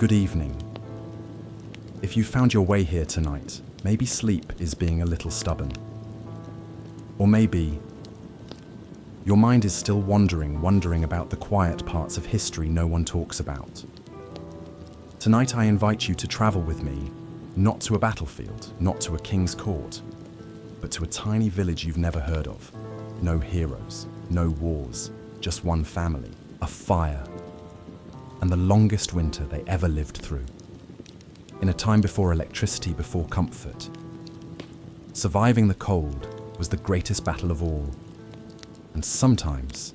Good evening. If you found your way here tonight, maybe sleep is being a little stubborn. Or maybe your mind is still wondering about the quiet parts of history no one talks about. Tonight I invite you to travel with me, not to a battlefield, not to a king's court, but to a tiny village you've never heard of. No heroes, no wars, just one family, a fire, and the longest winter they ever lived through. In a time before electricity, before comfort, surviving the cold was the greatest battle of all. And sometimes,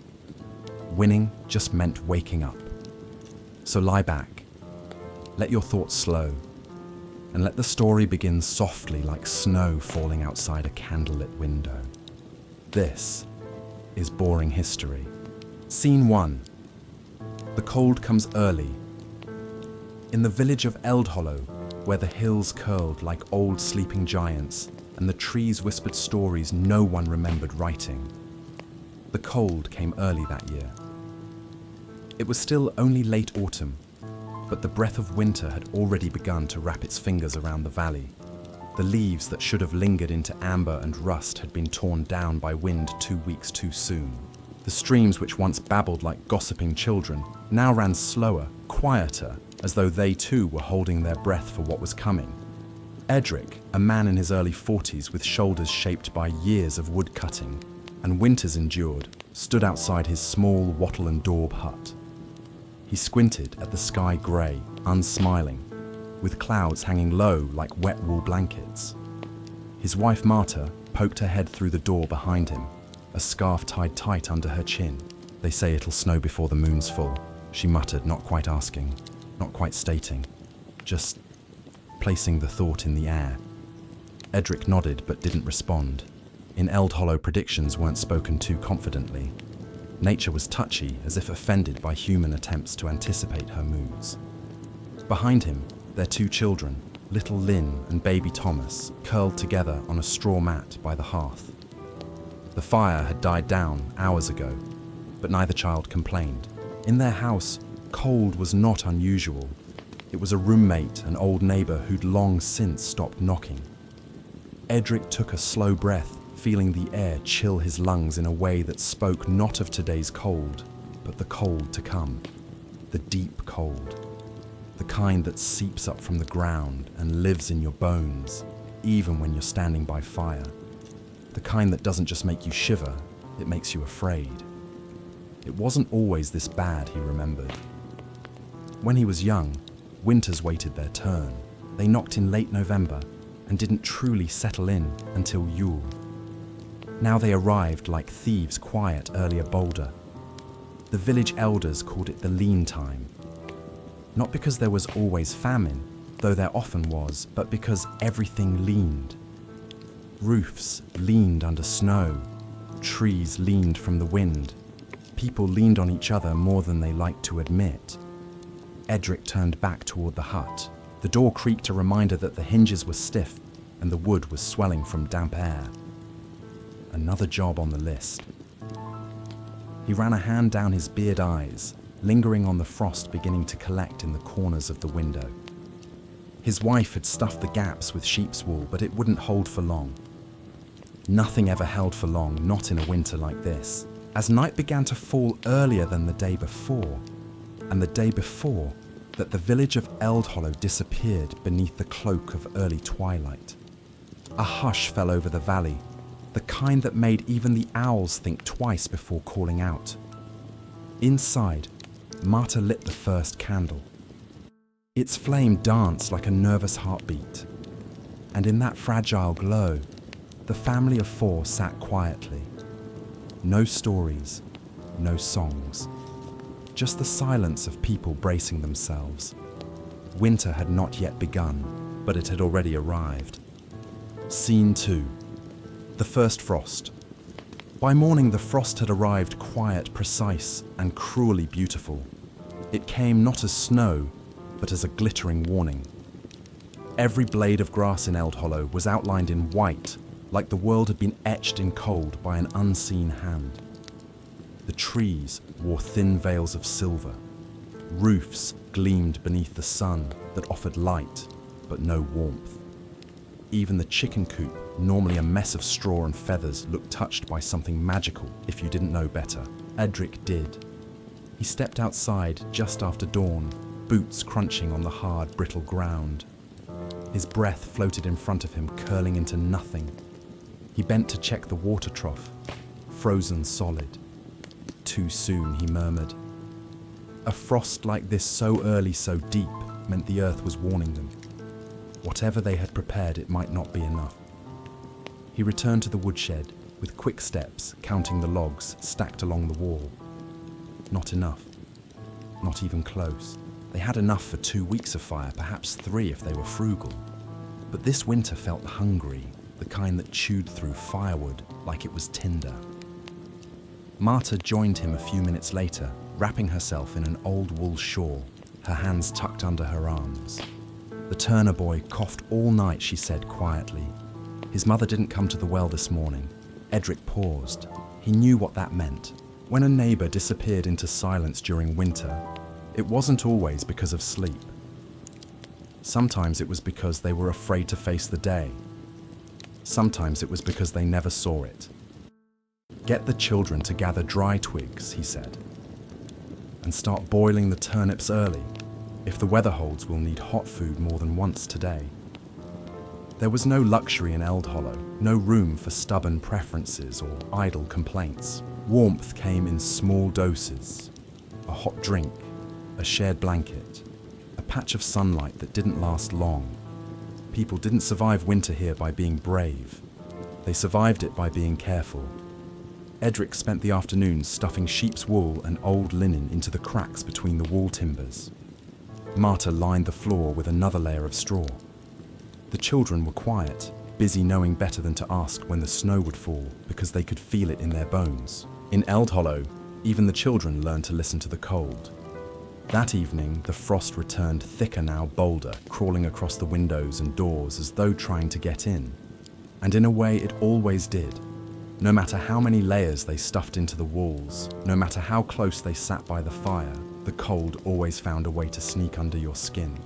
winning just meant waking up. So lie back, let your thoughts slow, and let the story begin softly like snow falling outside a candlelit window. This is Boring History. Scene 1. The cold comes early. In the village of Eldhollow, where the hills curled like old sleeping giants and the trees whispered stories no one remembered writing, the cold came early that year. It was still only late autumn, but the breath of winter had already begun to wrap its fingers around the valley. The leaves that should have lingered into amber and rust had been torn down by wind 2 weeks too soon. The streams which once babbled like gossiping children now ran slower, quieter, as though they too were holding their breath for what was coming. Edric, a man in his early 40s with shoulders shaped by years of wood cutting and winters endured, stood outside his small wattle and daub hut. He squinted at the sky grey, unsmiling, with clouds hanging low like wet wool blankets. His wife Marta poked her head through the door behind him, a scarf tied tight under her chin. "They say it'll snow before the moon's full," she muttered, not quite asking, not quite stating, just placing the thought in the air. Edric nodded but didn't respond. In Eldhollow, predictions weren't spoken too confidently. Nature was touchy, as if offended by human attempts to anticipate her moods. Behind him, their 2 children, little Lynn and baby Thomas, curled together on a straw mat by the hearth. The fire had died down hours ago, but neither child complained. In their house, cold was not unusual. It was a roommate, an old neighbour who'd long since stopped knocking. Edric took a slow breath, feeling the air chill his lungs in a way that spoke not of today's cold, but the cold to come. The deep cold. The kind that seeps up from the ground and lives in your bones, even when you're standing by fire. The kind that doesn't just make you shiver, it makes you afraid. It wasn't always this bad, he remembered. When he was young, winters waited their turn. They knocked in late November and didn't truly settle in until Yule. Now they arrived like thieves quiet earlier Boulder. The village elders called it the lean time. Not because there was always famine, though there often was, but because everything leaned. Roofs leaned under snow, trees leaned from the wind. People leaned on each other more than they liked to admit. Edric turned back toward the hut. The door creaked, a reminder that the hinges were stiff and the wood was swelling from damp air. Another job on the list. He ran a hand down his beard eyes, lingering on the frost beginning to collect in the corners of the window. His wife had stuffed the gaps with sheep's wool, but it wouldn't hold for long. Nothing ever held for long, not in a winter like this. As night began to fall earlier than the day before, and the day before, that the village of Eldhollow disappeared beneath the cloak of early twilight. A hush fell over the valley, the kind that made even the owls think twice before calling out. Inside, Marta lit the first candle. Its flame danced like a nervous heartbeat, and in that fragile glow, the family of 4 sat quietly. No stories, no songs, just the silence of people bracing themselves. Winter had not yet begun, but it had already arrived. Scene 2. The first frost. By morning, the frost had arrived quiet, precise, and cruelly beautiful. It came not as snow, but as a glittering warning. Every blade of grass in Eldhollow was outlined in white, like the world had been etched in cold by an unseen hand. The trees wore thin veils of silver. Roofs gleamed beneath the sun that offered light, but no warmth. Even the chicken coop, normally a mess of straw and feathers, looked touched by something magical if you didn't know better. Edric did. He stepped outside just after dawn, boots crunching on the hard, brittle ground. His breath floated in front of him, curling into nothing. He bent to check the water trough, frozen solid. Too soon, he murmured. A frost like this so early, so deep, meant the earth was warning them. Whatever they had prepared, it might not be enough. He returned to the woodshed, with quick steps, counting the logs stacked along the wall. Not enough. Not even close. They had enough for 2 weeks of fire, perhaps 3 if they were frugal. But this winter felt hungry, the kind that chewed through firewood like it was tinder. Marta joined him a few minutes later, wrapping herself in an old wool shawl, her hands tucked under her arms. The Turner boy coughed all night, she said quietly. His mother didn't come to the well this morning. Edric paused. He knew what that meant. When a neighbour disappeared into silence during winter, it wasn't always because of sleep. Sometimes it was because they were afraid to face the day. Sometimes it was because they never saw it. Get the children to gather dry twigs, he said, and start boiling the turnips early. If the weather holds, we'll need hot food more than once today. There was no luxury in Eld Hollow, no room for stubborn preferences or idle complaints. Warmth came in small doses. A hot drink, a shared blanket, a patch of sunlight that didn't last long. People didn't survive winter here by being brave. They survived it by being careful. Edric spent the afternoon stuffing sheep's wool and old linen into the cracks between the wall timbers. Marta lined the floor with another layer of straw. The children were quiet, busy knowing better than to ask when the snow would fall because they could feel it in their bones. In Eld Hollow, even the children learned to listen to the cold. That evening, the frost returned thicker now, bolder, crawling across the windows and doors as though trying to get in. And in a way, it always did. No matter how many layers they stuffed into the walls, no matter how close they sat by the fire, the cold always found a way to sneak under your skin.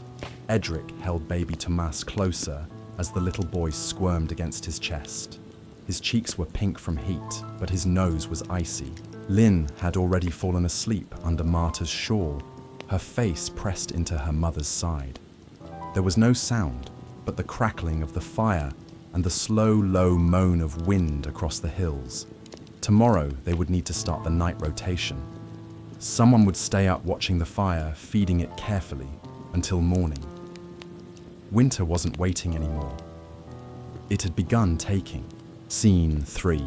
Edric held baby Tomas closer as the little boy squirmed against his chest. His cheeks were pink from heat, but his nose was icy. Lynn had already fallen asleep under Marta's shawl, her face pressed into her mother's side. There was no sound, but the crackling of the fire and the slow, low moan of wind across the hills. Tomorrow, they would need to start the night rotation. Someone would stay up watching the fire, feeding it carefully, until morning. Winter wasn't waiting anymore. It had begun taking. Scene 3.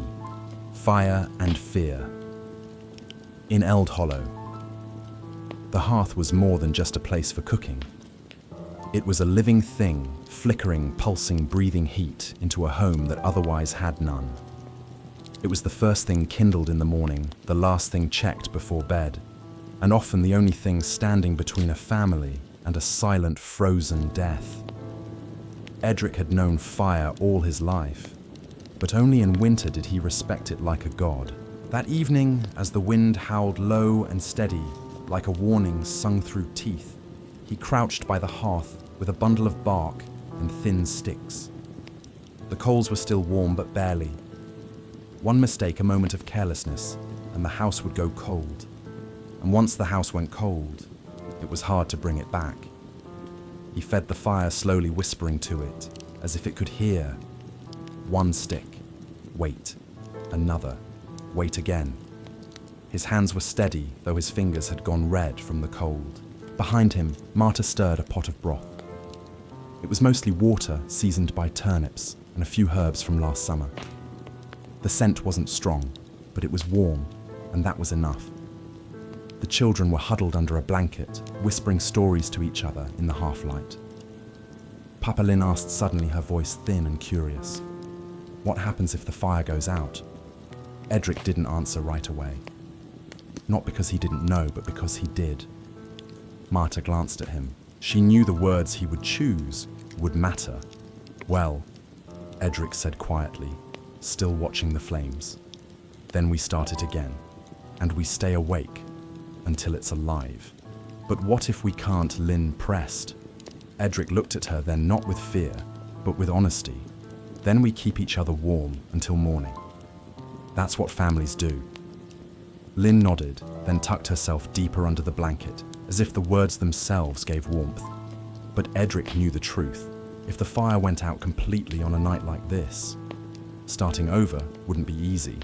Fire and Fear. In Eld Hollow. The hearth was more than just a place for cooking. It was a living thing, flickering, pulsing, breathing heat into a home that otherwise had none. It was the first thing kindled in the morning, the last thing checked before bed, and often the only thing standing between a family and a silent, frozen death. Edric had known fire all his life, but only in winter did he respect it like a god. That evening, as the wind howled low and steady, like a warning sung through teeth, he crouched by the hearth with a bundle of bark and thin sticks. The coals were still warm, but barely. One mistake, a moment of carelessness, and the house would go cold. And once the house went cold, it was hard to bring it back. He fed the fire, slowly whispering to it, as if it could hear. One stick. Wait. Another. Wait again. His hands were steady, though his fingers had gone red from the cold. Behind him, Marta stirred a pot of broth. It was mostly water seasoned by turnips and a few herbs from last summer. The scent wasn't strong, but it was warm, and that was enough. The children were huddled under a blanket, whispering stories to each other in the half-light. Papa Lynn asked suddenly, her voice thin and curious. What happens if the fire goes out? Edric didn't answer right away. Not because he didn't know, but because he did. Marta glanced at him. She knew the words he would choose would matter. Well, Edric said quietly, still watching the flames. Then we start it again, and we stay awake until it's alive. "But what if we can't?" Lynn pressed. Edric looked at her, then not with fear, but with honesty. "Then we keep each other warm until morning. That's what families do." Lynn nodded, then tucked herself deeper under the blanket, as if the words themselves gave warmth. But Edric knew the truth. If the fire went out completely on a night like this, starting over wouldn't be easy.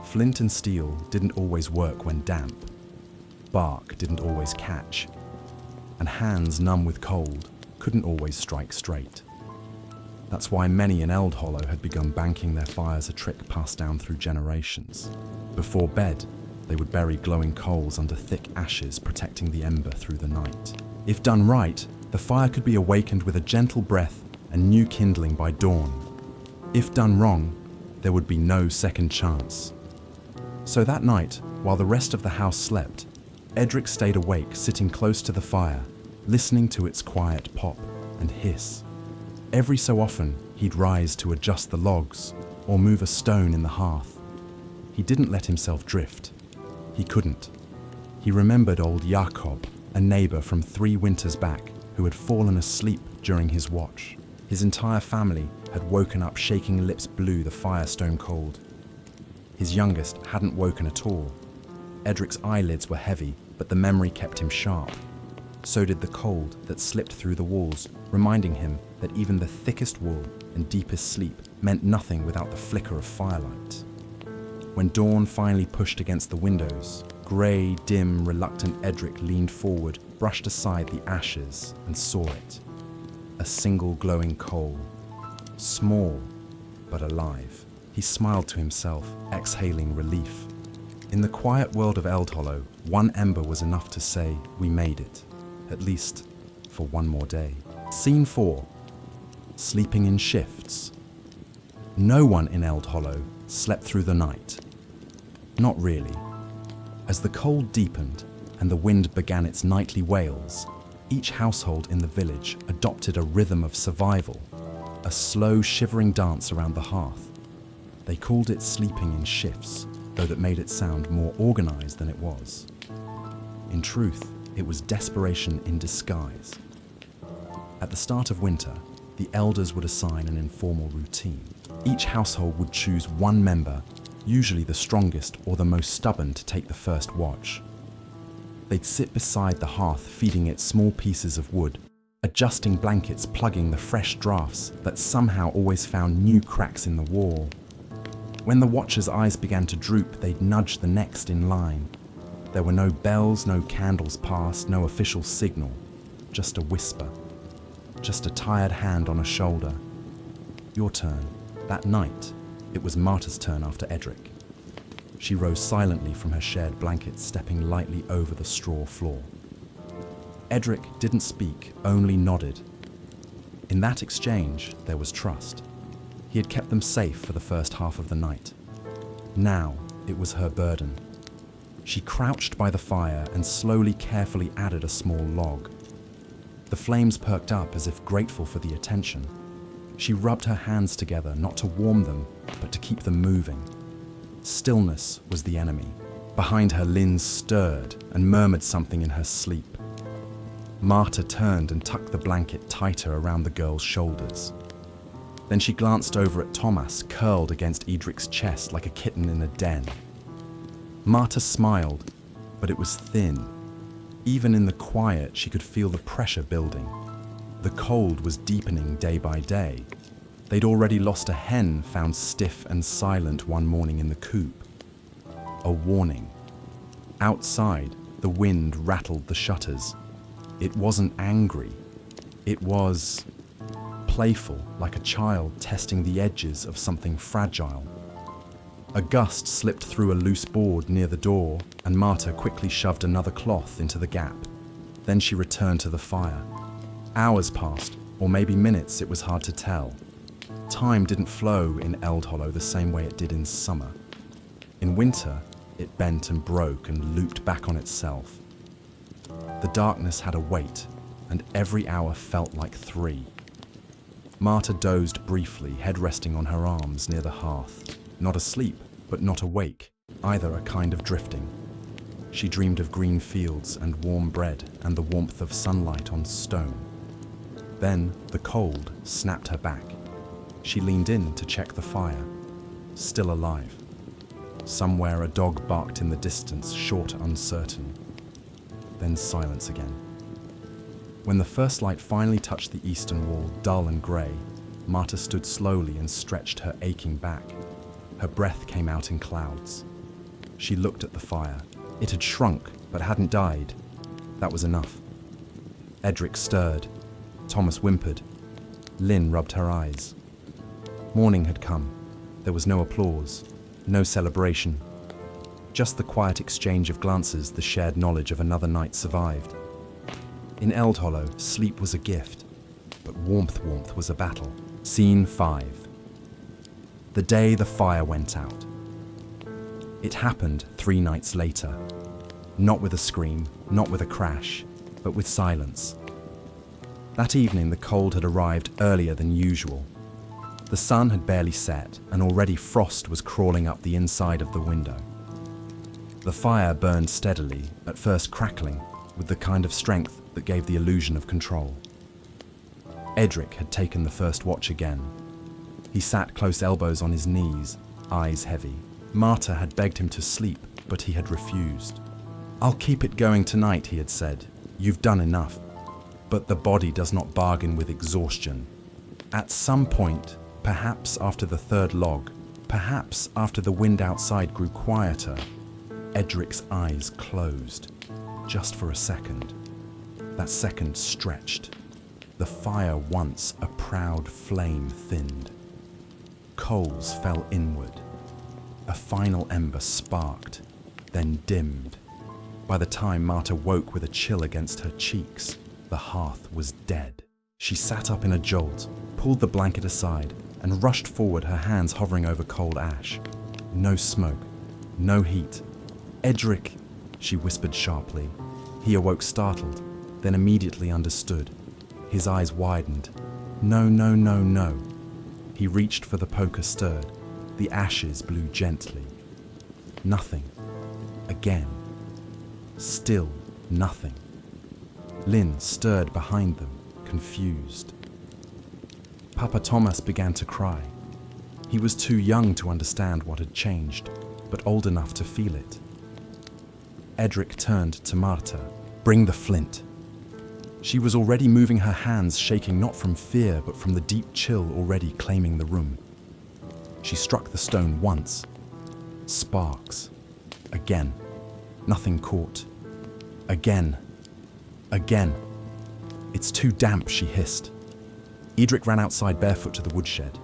Flint and steel didn't always work when damp. Bark didn't always catch. And hands numb with cold couldn't always strike straight. That's why many in Eld Hollow had begun banking their fires, a trick passed down through generations. Before bed, they would bury glowing coals under thick ashes, protecting the ember through the night. If done right, the fire could be awakened with a gentle breath and new kindling by dawn. If done wrong, there would be no second chance. So that night, while the rest of the house slept, Edric stayed awake, sitting close to the fire, listening to its quiet pop and hiss. Every so often, he'd rise to adjust the logs or move a stone in the hearth. He didn't let himself drift. He couldn't. He remembered old Jakob, a neighbor from 3 winters back, who had fallen asleep during his watch. His entire family had woken up, shaking lips blue, the fire stone cold. His youngest hadn't woken at all. Edric's eyelids were heavy, but the memory kept him sharp. So did the cold that slipped through the walls, reminding him that even the thickest wool and deepest sleep meant nothing without the flicker of firelight. When dawn finally pushed against the windows, grey, dim, reluctant Edric leaned forward, brushed aside the ashes, and saw it. A single glowing coal. Small, but alive. He smiled to himself, exhaling relief. In the quiet world of Eld Hollow, one ember was enough to say, "We made it." At least, for one more day. Scene 4. Sleeping in shifts. No one in Eld Hollow slept through the night. Not really. As the cold deepened and the wind began its nightly wails, each household in the village adopted a rhythm of survival, a slow, shivering dance around the hearth. They called it sleeping in shifts, though that made it sound more organized than it was. In truth, it was desperation in disguise. At the start of winter, the elders would assign an informal routine. Each household would choose one member, usually the strongest or the most stubborn, to take the first watch. They'd sit beside the hearth, feeding it small pieces of wood, adjusting blankets, plugging the fresh drafts that somehow always found new cracks in the wall. When the watcher's eyes began to droop, they'd nudge the next in line. There were no bells, no candles passed, no official signal, just a whisper, just a tired hand on a shoulder. Your turn. That night, it was Marta's turn after Edric. She rose silently from her shared blanket, stepping lightly over the straw floor. Edric didn't speak, only nodded. In that exchange, there was trust. He had kept them safe for the first half of the night. Now, it was her burden. She crouched by the fire and slowly, carefully added a small log. The flames perked up as if grateful for the attention. She rubbed her hands together, not to warm them, but to keep them moving. Stillness was the enemy. Behind her, Lynn stirred and murmured something in her sleep. Marta turned and tucked the blanket tighter around the girl's shoulders. Then she glanced over at Thomas, curled against Edric's chest like a kitten in a den. Marta smiled, but it was thin. Even in the quiet, she could feel the pressure building. The cold was deepening day by day. They'd already lost a hen found stiff and silent one morning in the coop. A warning. Outside, the wind rattled the shutters. It wasn't angry. It was playful, like a child testing the edges of something fragile. A gust slipped through a loose board near the door, and Marta quickly shoved another cloth into the gap. Then she returned to the fire. Hours passed, or maybe minutes, it was hard to tell. Time didn't flow in Eld Hollow the same way it did in summer. In winter, it bent and broke and looped back on itself. The darkness had a weight, and every hour felt like 3. Marta dozed briefly, head resting on her arms near the hearth. Not asleep, but not awake, either a kind of drifting. She dreamed of green fields and warm bread and the warmth of sunlight on stone. Then the cold snapped her back. She leaned in to check the fire. Still alive. Somewhere a dog barked in the distance, short, uncertain. Then silence again. When the first light finally touched the eastern wall, dull and grey, Marta stood slowly and stretched her aching back. Her breath came out in clouds. She looked at the fire. It had shrunk, but hadn't died. That was enough. Edric stirred. Thomas whimpered. Lynn rubbed her eyes. Morning had come. There was no applause, no celebration. Just the quiet exchange of glances, the shared knowledge of another night survived. In Eldhollow, sleep was a gift, but warmth was a battle. Scene 5. The day the fire went out. It happened 3 nights later. Not with a scream, not with a crash, but with silence. That evening the cold had arrived earlier than usual. The sun had barely set, and already frost was crawling up the inside of the window. The fire burned steadily, at first crackling, with the kind of strength that gave the illusion of control. Edric had taken the first watch again. He sat close elbows on his knees, eyes heavy. Marta had begged him to sleep, but he had refused. "I'll keep it going tonight," he had said. "You've done enough." But the body does not bargain with exhaustion. At some point, perhaps after the third log, perhaps after the wind outside grew quieter, Edric's eyes closed, just for a second. That second stretched. The fire, once a proud flame, thinned. Coals fell inward. A final ember sparked, then dimmed. By the time Marta woke with a chill against her cheeks, the hearth was dead. She sat up in a jolt, pulled the blanket aside, and rushed forward, her hands hovering over cold ash. No smoke, no heat. "Edric," she whispered sharply. He awoke startled, then immediately understood. His eyes widened. "No, no, no, no." He reached for the poker, stirred. The ashes blew gently. Nothing. Again. Still nothing. Lynn stirred behind them, confused. Papa Thomas began to cry. He was too young to understand what had changed, but old enough to feel it. Edric turned to Marta. "Bring the flint." She was already moving her hands, shaking not from fear, but from the deep chill already claiming the room. She struck the stone once. Sparks. Again. Nothing caught. Again. Again. "It's too damp," she hissed. Edric ran outside barefoot to the woodshed.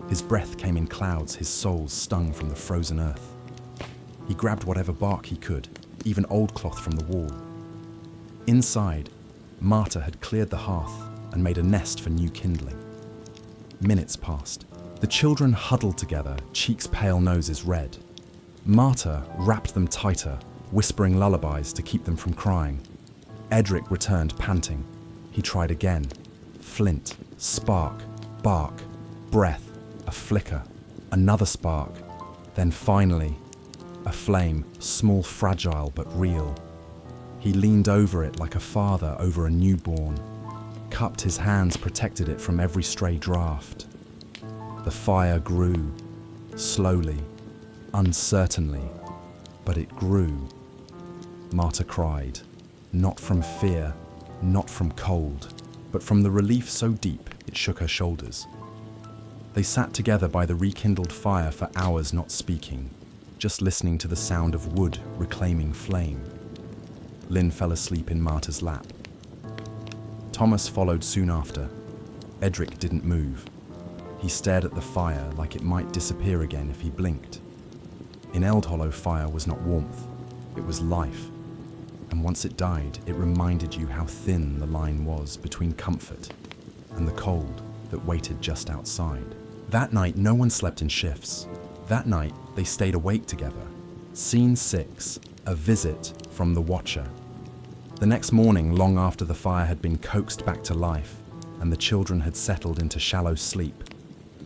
His breath came in clouds, his soul stung from the frozen earth. He grabbed whatever bark he could, even old cloth from the wall. Inside, Marta had cleared the hearth and made a nest for new kindling. Minutes passed. The children huddled together, cheeks pale, noses red. Marta wrapped them tighter, whispering lullabies to keep them from crying. Edric returned panting. He tried again. Flint, spark, bark, breath, a flicker, another spark. Then finally, a flame, small, fragile, but real. He leaned over it like a father over a newborn. Cupped his hands, protected it from every stray draft. The fire grew, slowly, uncertainly, but it grew. Marta cried, not from fear, not from cold, but from the relief so deep it shook her shoulders. They sat together by the rekindled fire for hours, not speaking, just listening to the sound of wood reclaiming flame. Lynn fell asleep in Marta's lap. Thomas followed soon after. Edric didn't move. He stared at the fire like it might disappear again if he blinked. In Eldhollow, fire was not warmth, it was life. And once it died, it reminded you how thin the line was between comfort and the cold that waited just outside. That night, no one slept in shifts. That night, they stayed awake together. Scene 6, a visit from the Watcher. The next morning, long after the fire had been coaxed back to life and the children had settled into shallow sleep,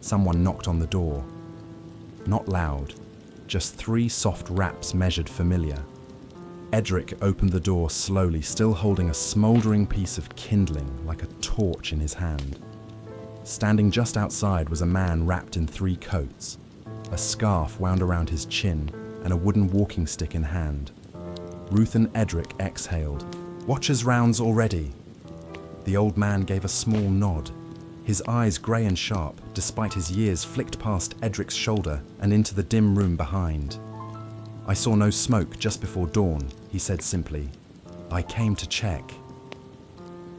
someone knocked on the door. Not loud, just 3 soft raps measured familiar. Edric opened the door slowly, still holding a smouldering piece of kindling like a torch in his hand. Standing just outside was a man wrapped in 3 coats, a scarf wound around his chin and a wooden walking stick in hand. Ruth and Edric exhaled. "Watchers' rounds already." The old man gave a small nod. His eyes, grey and sharp, despite his years, flicked past Edric's shoulder and into the dim room behind. "I saw no smoke just before dawn," he said simply. "I came to check."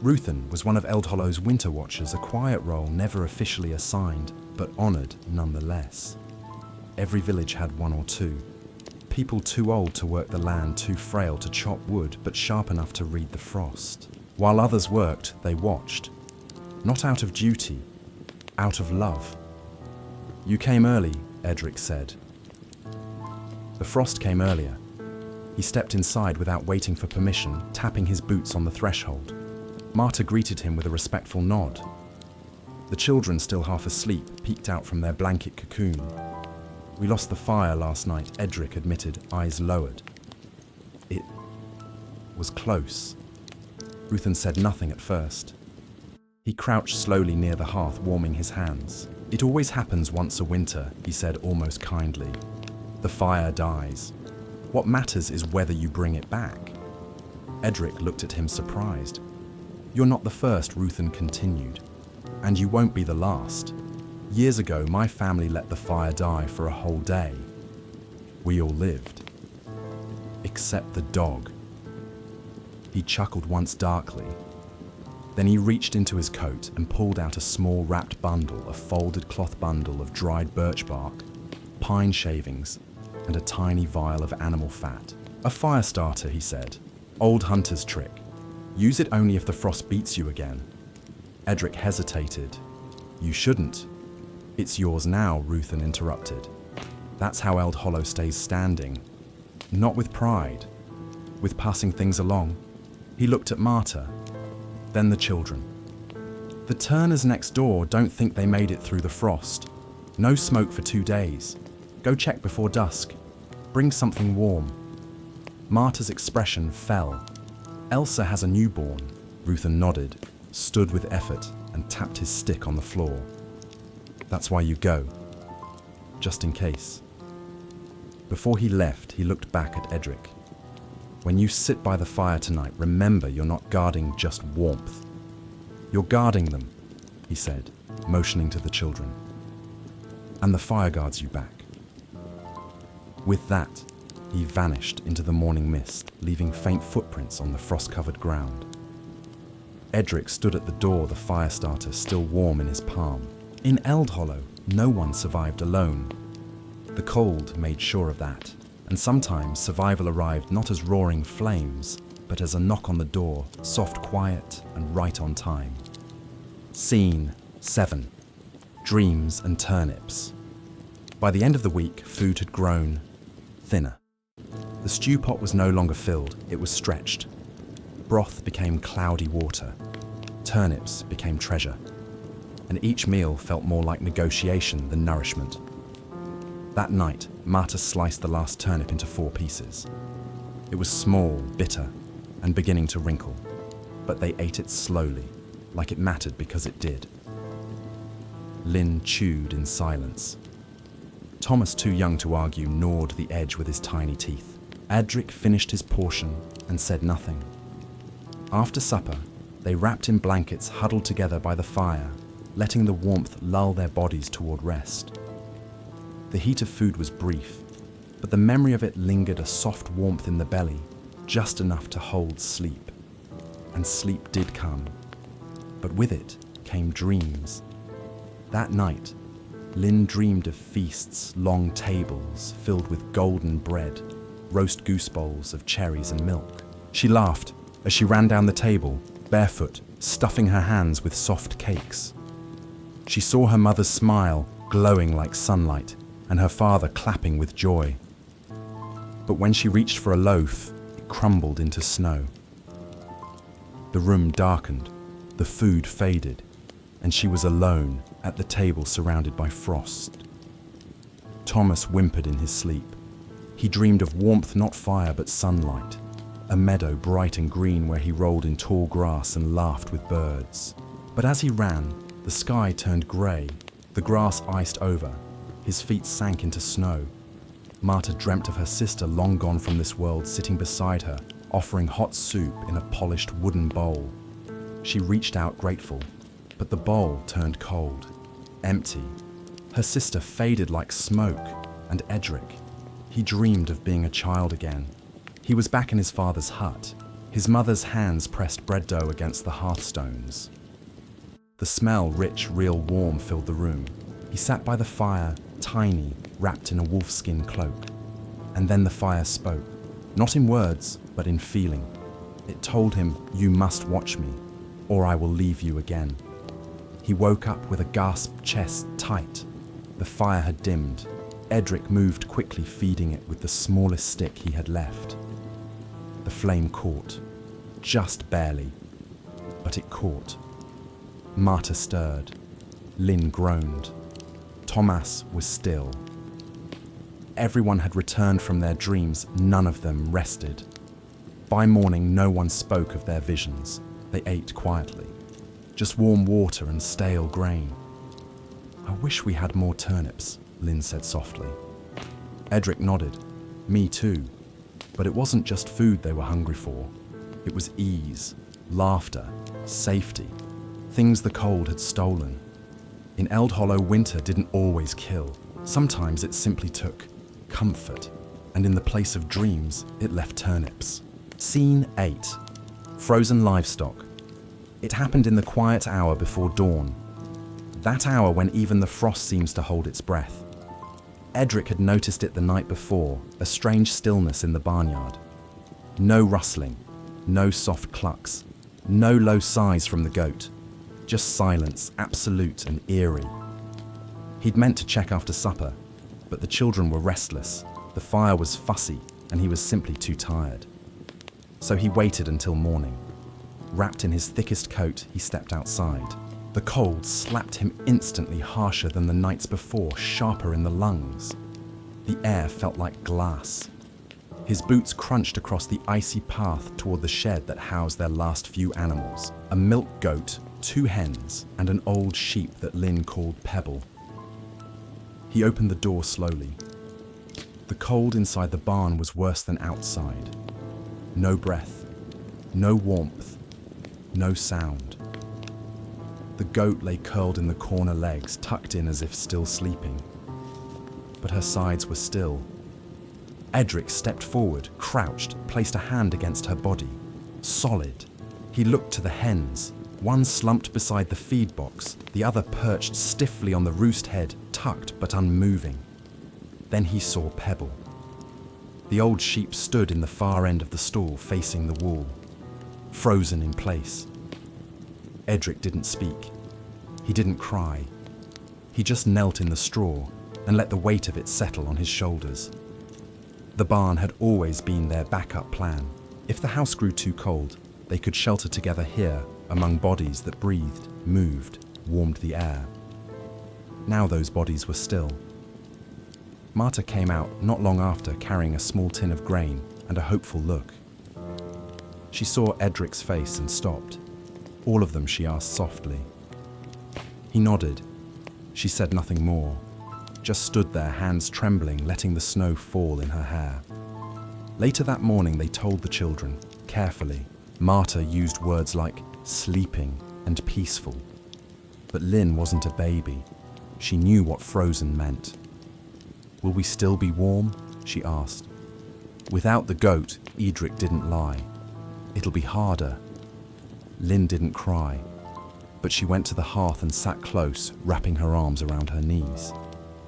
Ruthen was one of Eldhollow's winter watchers, a quiet role never officially assigned, but honoured nonetheless. Every village had 1 or 2. People too old to work the land, too frail to chop wood, but sharp enough to read the frost. While others worked, they watched. Not out of duty, out of love. "You came early," Edric said. The frost came earlier. He stepped inside without waiting for permission, tapping his boots on the threshold. Marta greeted him with a respectful nod. The children, still half asleep, peeked out from their blanket cocoon. "We lost the fire last night," Edric admitted, eyes lowered. "It was close." Ruthen said nothing at first. He crouched slowly near the hearth, warming his hands. "It always happens once a winter," he said almost kindly. "The fire dies. What matters is whether you bring it back." Edric looked at him surprised. "You're not the first," Ruthen continued, "and you won't be the last. Years ago, my family let the fire die for a whole day. We all lived. Except the dog." He chuckled once darkly. Then he reached into his coat and pulled out a small wrapped bundle, a folded cloth bundle of dried birch bark, pine shavings, and a tiny vial of animal fat. "A fire starter," he said. "Old hunter's trick. Use it only if the frost beats you again." Edric hesitated. "You shouldn't." "It's yours now," Ruthen interrupted. "That's how Eldhollow stays standing. Not with pride, with passing things along." He looked at Marta, then the children. "The Turners next door don't think they made it through the frost. No smoke for 2 days. Go check before dusk. Bring something warm." Marta's expression fell. "Elsa has a newborn." Ruthen nodded, stood with effort, and tapped his stick on the floor. "That's why you go. Just in case." Before he left, he looked back at Edric. "When you sit by the fire tonight, remember you're not guarding just warmth. You're guarding them," he said, motioning to the children. "And the fire guards you back." With that, he vanished into the morning mist, leaving faint footprints on the frost-covered ground. Edric stood at the door, the fire starter still warm in his palm. In Eldhollow, no one survived alone. The cold made sure of that, and sometimes survival arrived not as roaring flames, but as a knock on the door, soft, quiet, and right on time. Scene 7. Dreams and turnips. By the end of the week, food had grown thinner. The stew pot was no longer filled, it was stretched. Broth became cloudy water. Turnips became treasure. And each meal felt more like negotiation than nourishment. That night, Marta sliced the last turnip into 4 pieces. It was small, bitter, and beginning to wrinkle, but they ate it slowly, like it mattered because it did. Lynn chewed in silence. Thomas, too young to argue, gnawed the edge with his tiny teeth. Edric finished his portion and said nothing. After supper, they wrapped in blankets, huddled together by the fire, letting the warmth lull their bodies toward rest. The heat of food was brief, but the memory of it lingered, a soft warmth in the belly, just enough to hold sleep. And sleep did come, but with it came dreams. That night, Lynn dreamed of feasts, long tables filled with golden bread, roast goose bowls of cherries and milk. She laughed as she ran down the table, barefoot, stuffing her hands with soft cakes. She saw her mother's smile, glowing like sunlight, and her father clapping with joy. But when she reached for a loaf, it crumbled into snow. The room darkened, the food faded, and she was alone at the table surrounded by frost. Thomas whimpered in his sleep. He dreamed of warmth, not fire, but sunlight. a meadow bright and green where he rolled in tall grass and laughed with birds. But as he ran, the sky turned grey, the grass iced over, his feet sank into snow. Marta dreamt of her sister long gone from this world sitting beside her, offering hot soup in a polished wooden bowl. She reached out grateful, but the bowl turned cold, empty. Her sister faded like smoke, and Edric, he dreamed of being a child again. He was back in his father's hut. His mother's hands pressed bread dough against the hearthstones. The smell, rich, real warm, filled the room. He sat by the fire, tiny, wrapped in a wolfskin cloak. And then the fire spoke, not in words, but in feeling. It told him, "You must watch me, or I will leave you again." He woke up with a gasped chest tight. The fire had dimmed. Edric moved quickly, feeding it with the smallest stick he had left. The flame caught, just barely, but it caught. Marta stirred. Lynn groaned. Thomas was still. Everyone had returned from their dreams, none of them rested. By morning, no one spoke of their visions. They ate quietly. Just warm water and stale grain. "I wish we had more turnips," Lynn said softly. Edric nodded. "Me too." But it wasn't just food they were hungry for. It was ease, laughter, safety, things the cold had stolen. In Eld Hollow, winter didn't always kill. Sometimes it simply took comfort, and in the place of dreams, it left turnips. Scene 8. Frozen livestock. It happened in the quiet hour before dawn. That hour when even the frost seems to hold its breath. Edric had noticed it the night before, a strange stillness in the barnyard. No rustling, no soft clucks, no low sighs from the goat. Just silence, absolute and eerie. He'd meant to check after supper, but the children were restless, the fire was fussy, and he was simply too tired. So he waited until morning. Wrapped in his thickest coat, he stepped outside. The cold slapped him instantly, harsher than the nights before, sharper in the lungs. The air felt like glass. His boots crunched across the icy path toward the shed that housed their last few animals. A milk goat, 2 hens, and an old sheep that Lynn called Pebble. He opened the door slowly. The cold inside the barn was worse than outside. No breath, no warmth, no sound. The goat lay curled in the corner legs, tucked in as if still sleeping. But her sides were still. Edric stepped forward, crouched, placed a hand against her body. Solid. He looked to the hens. One slumped beside the feed box, the other perched stiffly on the roost head, tucked but unmoving. Then he saw Pebble. The old sheep stood in the far end of the stall, facing the wall, frozen in place. Edric didn't speak. He didn't cry. He just knelt in the straw and let the weight of it settle on his shoulders. The barn had always been their backup plan. If the house grew too cold, they could shelter together here among bodies that breathed, moved, warmed the air. Now those bodies were still. Marta came out not long after, carrying a small tin of grain and a hopeful look. She saw Edric's face and stopped. All of them, she asked softly. He nodded. She said nothing more, just stood there, hands trembling, letting the snow fall in her hair. Later that morning, they told the children, carefully. Marta used words like sleeping and peaceful. But Lynn wasn't a baby. She knew what frozen meant. "Will we still be warm?" she asked. Without the goat, Edric didn't lie. "It'll be harder." Lynn didn't cry, but she went to the hearth and sat close, wrapping her arms around her knees.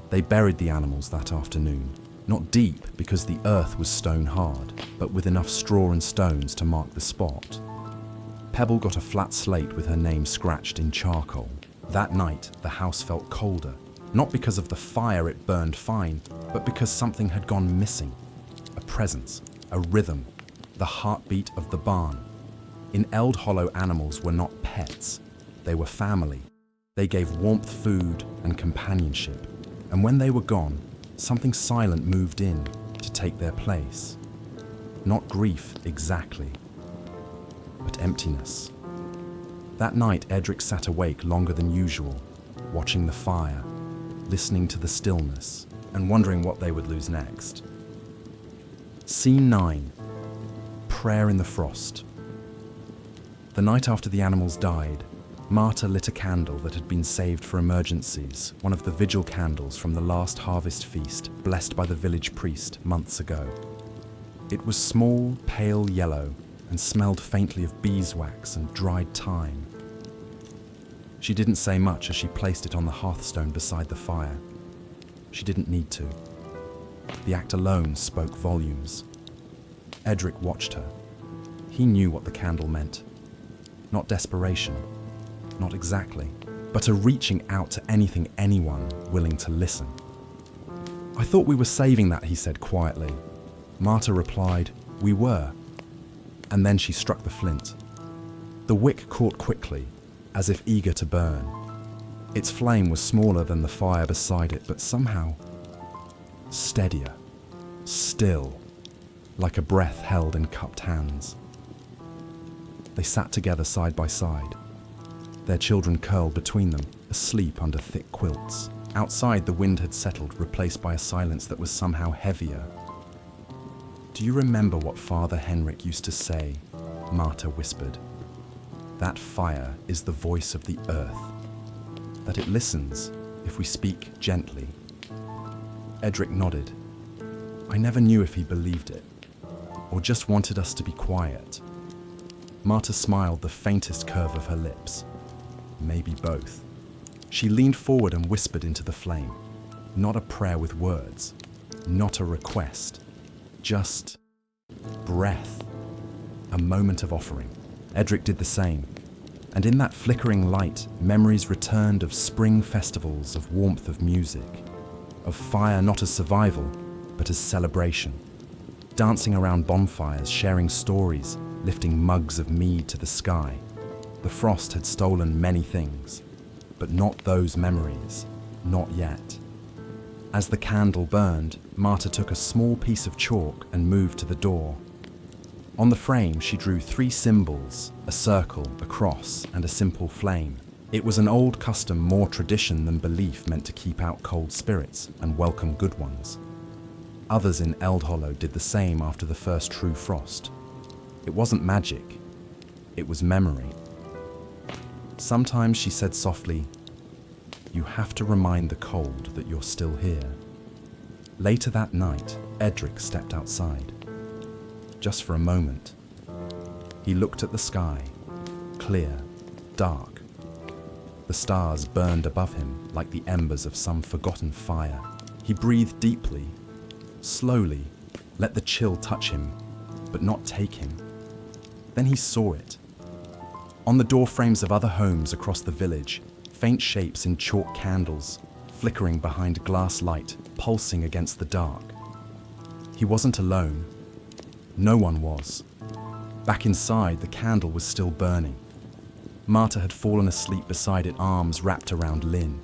They buried the animals that afternoon, not deep because the earth was stone hard, but with enough straw and stones to mark the spot. Pebble got a flat slate with her name scratched in charcoal. That night, the house felt colder, not because of the fire it burned fine, but because something had gone missing. A presence, a rhythm, the heartbeat of the barn. In Eld Hollow, animals were not pets. They were family. They gave warmth, food, and companionship. And when they were gone, something silent moved in to take their place. Not grief exactly, but emptiness. That night, Edric sat awake longer than usual, watching the fire, listening to the stillness, and wondering what they would lose next. Scene 9. Prayer in the Frost. The night after the animals died, Marta lit a candle that had been saved for emergencies, one of the vigil candles from the last harvest feast blessed by the village priest months ago. It was small, pale yellow, and smelled faintly of beeswax and dried thyme. She didn't say much as she placed it on the hearthstone beside the fire. She didn't need to. The act alone spoke volumes. Edric watched her. He knew what the candle meant. Not desperation, not exactly, but a reaching out to anything, anyone willing to listen. "I thought we were saving that," he said quietly. Marta replied, "We were." And then she struck the flint. The wick caught quickly, as if eager to burn. Its flame was smaller than the fire beside it, but somehow steadier, still, like a breath held in cupped hands. They sat together side by side, their children curled between them, asleep under thick quilts. Outside, the wind had settled, replaced by a silence that was somehow heavier. "Do you remember what Father Henrik used to say?" Marta whispered. "That fire is the voice of the earth, that it listens if we speak gently." Edric nodded. I never knew if he believed it, or just wanted us to be quiet. Marta smiled, the faintest curve of her lips. Maybe both. She leaned forward and whispered into the flame. Not a prayer with words, not a request, just breath. A moment of offering. Edric did the same. And in that flickering light, memories returned of spring festivals, of warmth of music, of fire not as survival, but as celebration. Dancing around bonfires, sharing stories, lifting mugs of mead to the sky. The frost had stolen many things, but not those memories, not yet. As the candle burned, Marta took a small piece of chalk and moved to the door. On the frame, she drew 3 symbols, a circle, a cross, and a simple flame. It was an old custom, more tradition than belief, meant to keep out cold spirits and welcome good ones. Others in Eldhollow did the same after the first true frost. It wasn't magic, it was memory. Sometimes, she said softly, "You have to remind the cold that you're still here." Later that night, Edric stepped outside. Just for a moment. He looked at the sky, clear, dark. The stars burned above him like the embers of some forgotten fire. He breathed deeply, slowly, let the chill touch him, but not take him. Then he saw it. On the doorframes of other homes across the village, faint shapes in chalk candles, flickering behind glass light, pulsing against the dark. He wasn't alone. No one was. Back inside, the candle was still burning. Marta had fallen asleep beside it, arms wrapped around Lynn.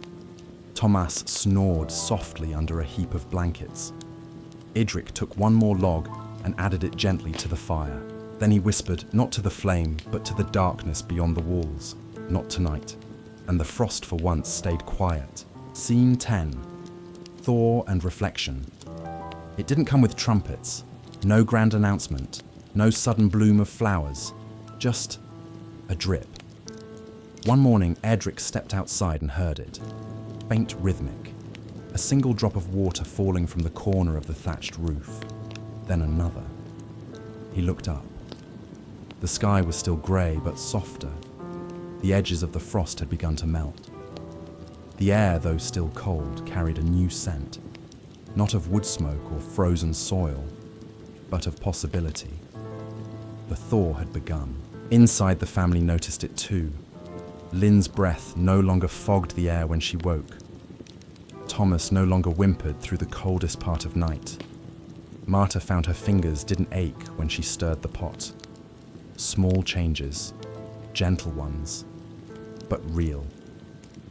Thomas snored softly under a heap of blankets. Edric took one more log and added it gently to the fire. Then he whispered, not to the flame, but to the darkness beyond the walls. "Not tonight." And the frost for once stayed quiet. Scene 10. Thaw and reflection. It didn't come with trumpets. No grand announcement, no sudden bloom of flowers, just a drip. One morning, Edric stepped outside and heard it. Faint, rhythmic. A single drop of water falling from the corner of the thatched roof. Then another. He looked up. The sky was still grey, but softer. The edges of the frost had begun to melt. The air, though still cold, carried a new scent. Not of wood smoke or frozen soil, but of possibility. The thaw had begun. Inside, the family noticed it too. Lynn's breath no longer fogged the air when she woke. Thomas no longer whimpered through the coldest part of night. Marta found her fingers didn't ache when she stirred the pot. Small changes, gentle ones, but real.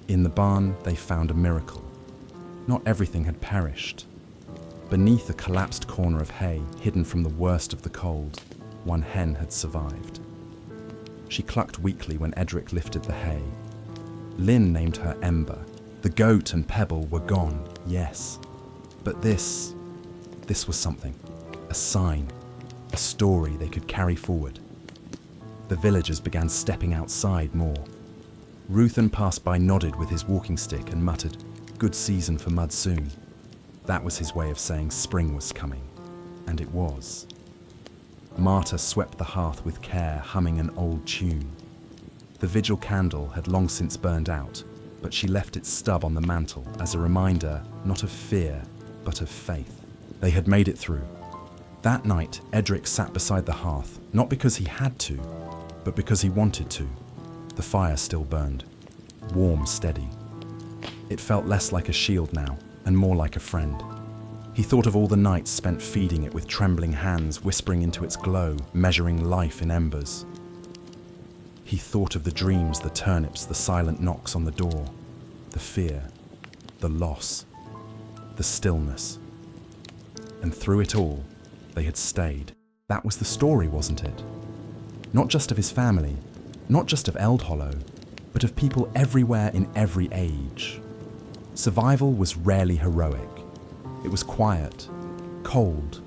In the barn, they found a miracle. Not everything had perished, Beneath a collapsed corner of hay, hidden from the worst of the cold, one hen had survived. She clucked weakly when Edric lifted the hay. Lynn named her Ember. The goat and Pebble were gone, yes. But this was something. A sign. A story they could carry forward. The villagers began stepping outside more. Ruthen passed by, nodded with his walking stick and muttered, "Good season for mud soon." That was his way of saying spring was coming. And it was. Marta swept the hearth with care, humming an old tune. The vigil candle had long since burned out, but she left its stub on the mantel as a reminder not of fear, but of faith. They had made it through. That night, Edric sat beside the hearth, not because he had to, but because he wanted to. The fire still burned, warm, steady. It felt less like a shield now, and more like a friend. He thought of all the nights spent feeding it with trembling hands, whispering into its glow, measuring life in embers. He thought of the dreams, the turnips, the silent knocks on the door, the fear, the loss, the stillness. And through it all, they had stayed. That was the story, wasn't it? Not just of his family, not just of Eldhollow, but of people everywhere in every age. Survival was rarely heroic. It was quiet, cold,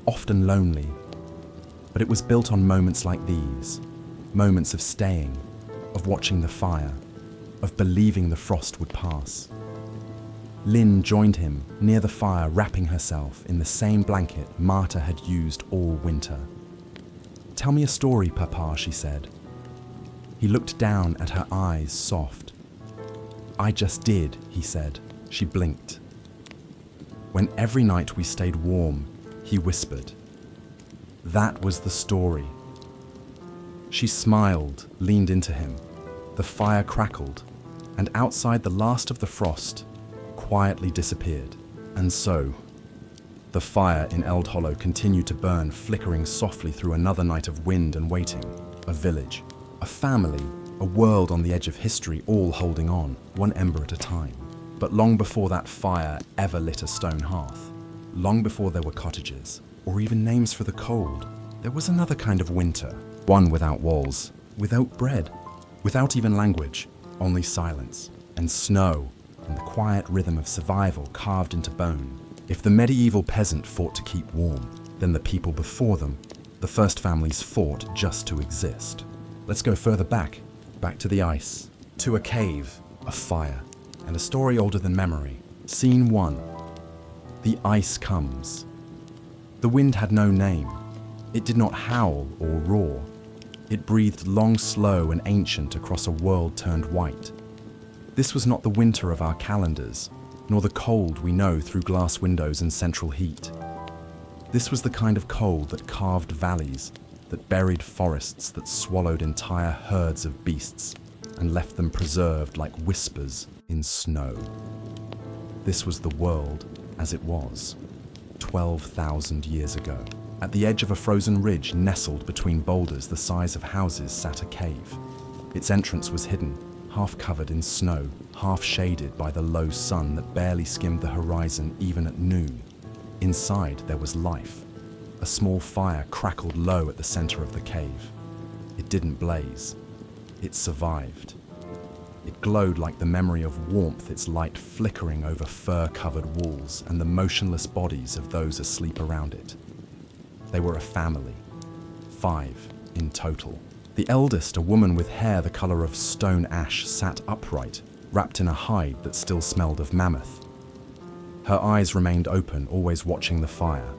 often lonely. But it was built on moments like these, moments of staying, of watching the fire, of believing the frost would pass. Lynn joined him near the fire, wrapping herself in the same blanket Marta had used all winter. "Tell me a story, Papa," she said. He looked down at her eyes, soft. "I just did," he said. She blinked. "When every night we stayed warm," he whispered. That was the story. She smiled, leaned into him. The fire crackled, and outside the last of the frost quietly disappeared. And so, the fire in Eldhollow continued to burn, flickering softly through another night of wind and waiting. A village, a family, a world on the edge of history, all holding on, one ember at a time. But long before that fire ever lit a stone hearth, long before there were cottages, or even names for the cold, there was another kind of winter, one without walls, without bread, without even language, only silence, and snow, and the quiet rhythm of survival carved into bone. If the medieval peasant fought to keep warm, then the people before them, the first families, fought just to exist. Let's go further back to the ice, to a cave, a fire, and a story older than memory. Scene 1. The ice comes. The wind had no name. It did not howl or roar. It breathed long, slow, and ancient across a world turned white. This was not the winter of our calendars, nor the cold we know through glass windows and central heat. This was the kind of cold that carved valleys, that buried forests, that swallowed entire herds of beasts and left them preserved like whispers in snow. This was the world as it was, 12,000 years ago. At the edge of a frozen ridge, nestled between boulders the size of houses, sat a cave. Its entrance was hidden, half covered in snow, half shaded by the low sun that barely skimmed the horizon even at noon. Inside there was life. A small fire crackled low at the center of the cave. It didn't blaze. It survived. It glowed like the memory of warmth, its light flickering over fur-covered walls and the motionless bodies of those asleep around it. They were a family, 5 in total. The eldest, a woman with hair the color of stone ash, sat upright, wrapped in a hide that still smelled of mammoth. Her eyes remained open, always watching the fire.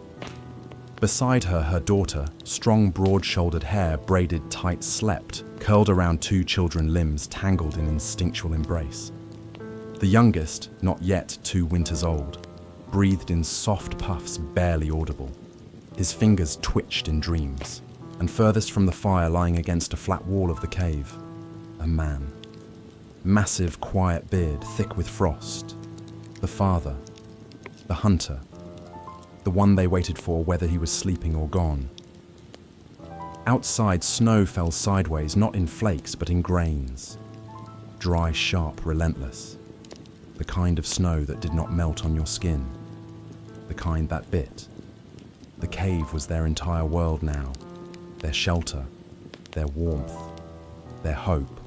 Beside her, her daughter, strong, broad-shouldered hair braided tight, slept, curled around 2 children limbs tangled in instinctual embrace. The youngest, not yet 2 winters old, breathed in soft puffs barely audible. His fingers twitched in dreams. And furthest from the fire, lying against a flat wall of the cave, a man. Massive, quiet beard, thick with frost. The father. The hunter. The one they waited for, whether he was sleeping or gone. Outside, snow fell sideways, not in flakes, but in grains. Dry, sharp, relentless. The kind of snow that did not melt on your skin. the kind that bit. The cave was their entire world now, their shelter, their warmth, their hope.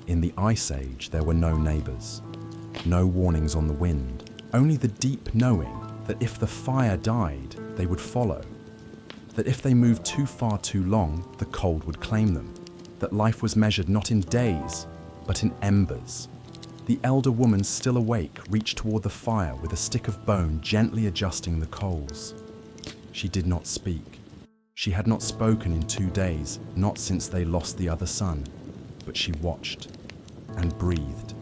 In the Ice Age, there were no neighbors, no warnings on the wind, only the deep knowing that if the fire died, they would follow, that if they moved too far too long, the cold would claim them, that life was measured not in days, but in embers. The elder woman, still awake, reached toward the fire with a stick of bone, gently adjusting the coals. She did not speak. She had not spoken in 2 days, not since they lost the other son, but she watched and breathed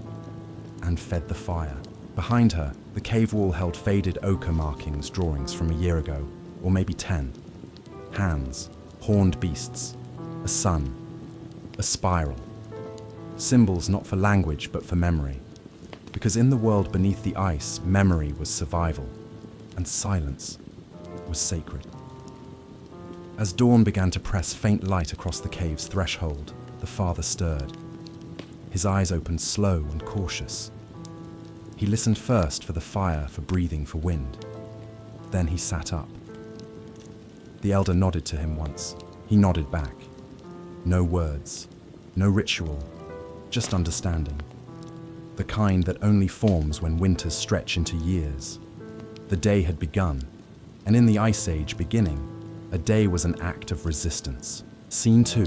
and fed the fire. Behind her, the cave wall held faded ochre markings, drawings from a year ago, or maybe 10. Hands, horned beasts, a sun, a spiral. Symbols not for language but for memory. Because in the world beneath the ice, memory was survival, and silence was sacred. As dawn began to press faint light across the cave's threshold, the father stirred. His eyes opened slow and cautious. He listened first for the fire, for breathing, for wind. Then he sat up. The elder nodded to him once. He nodded back. No words, no ritual, just understanding. The kind that only forms when winters stretch into years. The day had begun, and in the Ice Age beginning, a day was an act of resistance. Scene 2,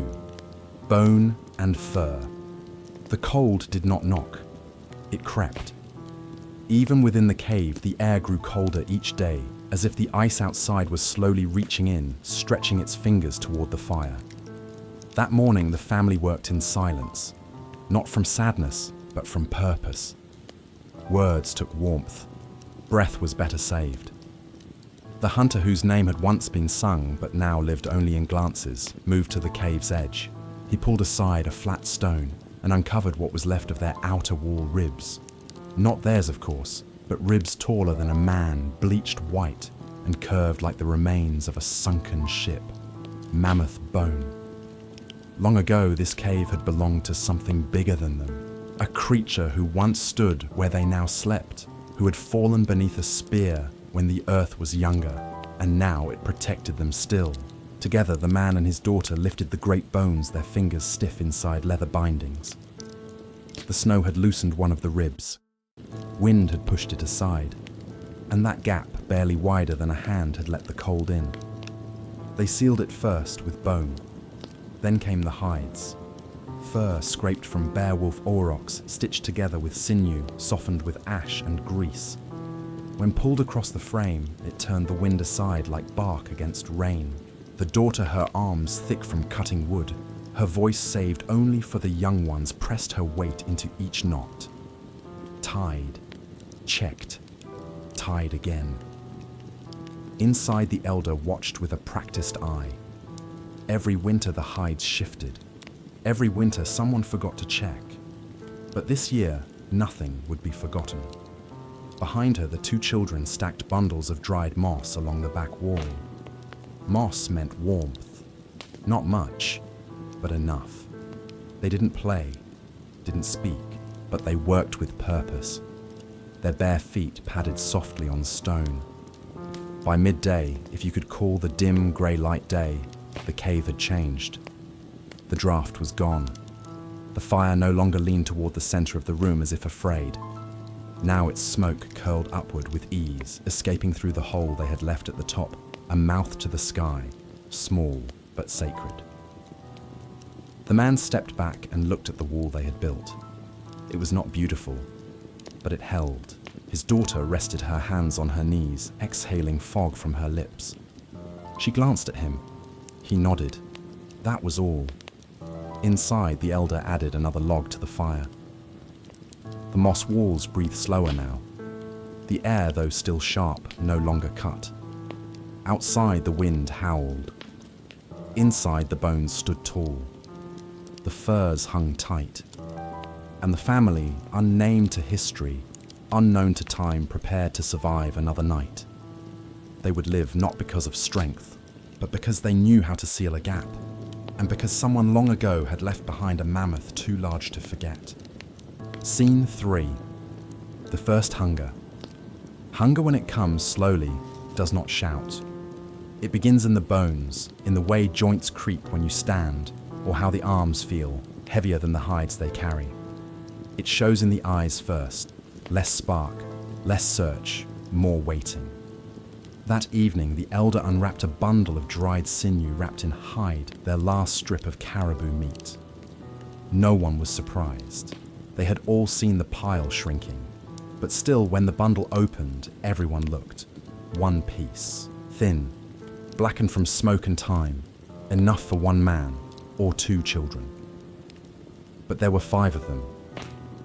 bone and fur. The cold did not knock, it crept. Even within the cave, the air grew colder each day, as if the ice outside was slowly reaching in, stretching its fingers toward the fire. That morning, the family worked in silence, not from sadness, but from purpose. Words took warmth. Breath was better saved. The hunter, whose name had once been sung but now lived only in glances, moved to the cave's edge. He pulled aside a flat stone and uncovered what was left of their outer wall ribs. Not theirs, of course, but ribs taller than a man, bleached white and curved like the remains of a sunken ship. Mammoth bone. Long ago, this cave had belonged to something bigger than them. A creature who once stood where they now slept, who had fallen beneath a spear when the earth was younger, and now it protected them still. Together, the man and his daughter lifted the great bones, their fingers stiff inside leather bindings. The snow had loosened one of the ribs. Wind had pushed it aside, and that gap, barely wider than a hand, had let the cold in. They sealed it first with bone. Then came the hides. Fur scraped from bear-wolf aurochs, stitched together with sinew, softened with ash and grease. When pulled across the frame, it turned the wind aside like bark against rain. The daughter, her arms thick from cutting wood, her voice saved only for the young ones, pressed her weight into each knot. Tied, checked, tied again. Inside, the elder watched with a practiced eye. Every winter the hides shifted. Every winter someone forgot to check. But this year, nothing would be forgotten. Behind her, the 2 children stacked bundles of dried moss along the back wall. Moss meant warmth. Not much, but enough. They didn't play, didn't speak, but they worked with purpose. Their bare feet padded softly on stone. By midday, if you could call the dim grey light day, the cave had changed. The draft was gone. The fire no longer leaned toward the center of the room as if afraid. Now its smoke curled upward with ease, escaping through the hole they had left at the top, a mouth to the sky, small but sacred. The man stepped back and looked at the wall they had built. It was not beautiful, but it held. His daughter rested her hands on her knees, exhaling fog from her lips. She glanced at him. He nodded. That was all. Inside, the elder added another log to the fire. The moss walls breathed slower now. The air, though still sharp, no longer cut. Outside, the wind howled. Inside, the bones stood tall. The furs hung tight. And the family, unnamed to history, unknown to time, prepared to survive another night. They would live not because of strength, but because they knew how to seal a gap, and because someone long ago had left behind a mammoth too large to forget. Scene 3. The first hunger. Hunger, when it comes slowly, does not shout. It begins in the bones, in the way joints creak when you stand, or how the arms feel, heavier than the hides they carry. It shows in the eyes first, less spark, less search, more waiting. That evening, the elder unwrapped a bundle of dried sinew wrapped in hide, their last strip of caribou meat. No one was surprised. They had all seen the pile shrinking. But still, when the bundle opened, everyone looked. One piece, thin, blackened from smoke and time, enough for one man or two children. But there were 5 of them.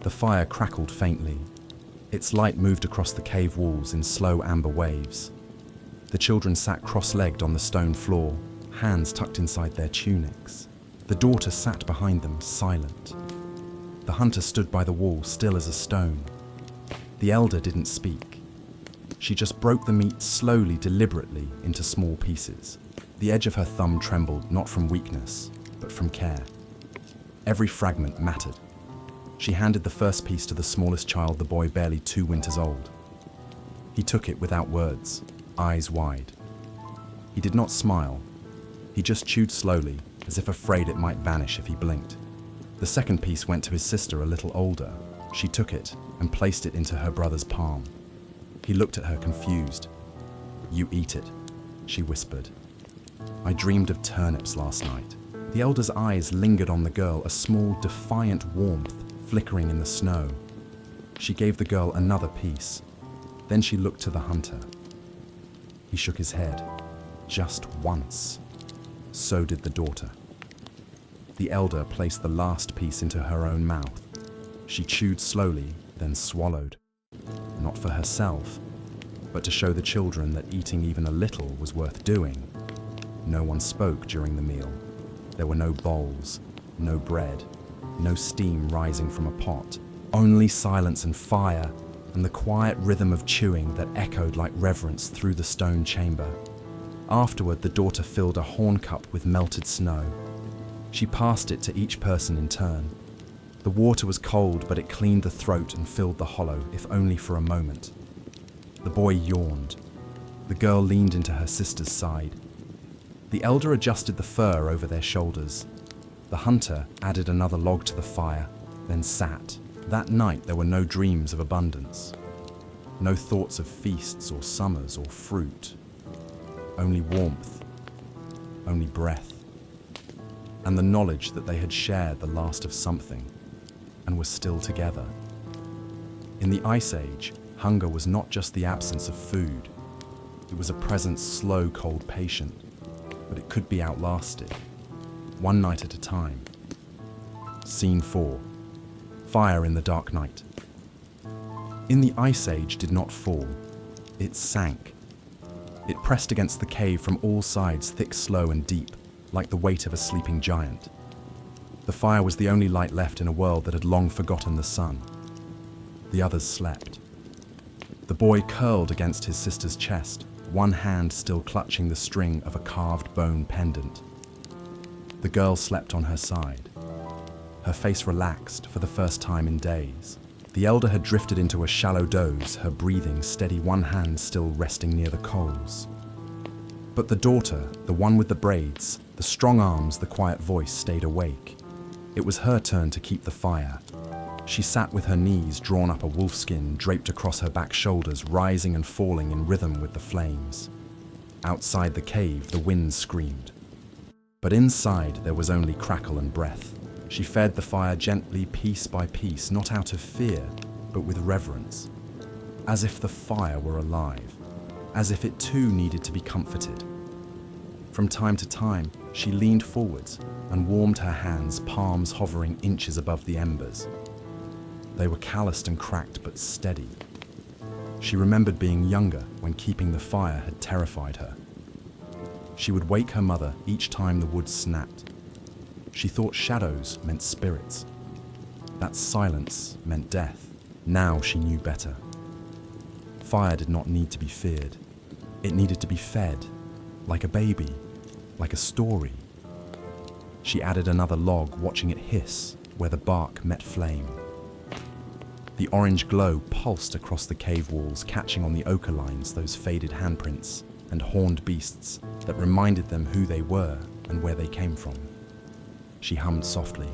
The fire crackled faintly. Its light moved across the cave walls in slow amber waves. The children sat cross-legged on the stone floor, hands tucked inside their tunics. The daughter sat behind them, silent. The hunter stood by the wall, still as a stone. The elder didn't speak. She just broke the meat slowly, deliberately, into small pieces. The edge of her thumb trembled, not from weakness, but from care. Every fragment mattered. She handed the first piece to the smallest child, the boy barely 2 winters old. He took it without words, eyes wide. He did not smile. He just chewed slowly, as if afraid it might vanish if he blinked. The second piece went to his sister, a little older. She took it and placed it into her brother's palm. He looked at her confused. "You eat it," she whispered. "I dreamed of turnips last night." The elder's eyes lingered on the girl, a small, defiant warmth flickering in the snow. She gave the girl another piece. Then she looked to the hunter. He shook his head, just once. So did the daughter. The elder placed the last piece into her own mouth. She chewed slowly, then swallowed. Not for herself, but to show the children that eating even a little was worth doing. No one spoke during the meal. There were no bowls, no bread, no steam rising from a pot. Only silence and fire, and the quiet rhythm of chewing that echoed like reverence through the stone chamber. Afterward, the daughter filled a horn cup with melted snow. She passed it to each person in turn. The water was cold, but it cleaned the throat and filled the hollow, if only for a moment. The boy yawned. The girl leaned into her sister's side. The elder adjusted the fur over their shoulders. The hunter added another log to the fire, then sat. That night there were no dreams of abundance. No thoughts of feasts or summers or fruit. Only warmth. Only breath. And the knowledge that they had shared the last of something and were still together. In the Ice Age, hunger was not just the absence of food. It was a presence slow, cold, patient, but it could be outlasted, one night at a time. Scene 4. Fire in the dark night. In the Ice Age did not fall, it sank. It pressed against the cave from all sides, thick, slow, and deep, like the weight of a sleeping giant. The fire was the only light left in a world that had long forgotten the sun. The others slept. The boy curled against his sister's chest, one hand still clutching the string of a carved bone pendant. The girl slept on her side. Her face relaxed for the first time in days. The elder had drifted into a shallow doze, her breathing steady, one hand still resting near the coals. But the daughter, the one with the braids, the strong arms, the quiet voice, stayed awake. It was her turn to keep the fire. She sat with her knees drawn up, a wolfskin draped across her back shoulders, rising and falling in rhythm with the flames. Outside the cave, the wind screamed. But inside, there was only crackle and breath. She fed the fire gently, piece by piece, not out of fear, but with reverence. As if the fire were alive, as if it too needed to be comforted. From time to time, she leaned forwards and warmed her hands, palms hovering inches above the embers. They were calloused and cracked, but steady. She remembered being younger when keeping the fire had terrified her. She would wake her mother each time the wood snapped. She thought shadows meant spirits, that silence meant death. Now she knew better. Fire did not need to be feared. It needed to be fed, like a baby, like a story. She added another log, watching it hiss where the bark met flame. The orange glow pulsed across the cave walls, catching on the ochre lines, those faded handprints and horned beasts that reminded them who they were and where they came from. She hummed softly,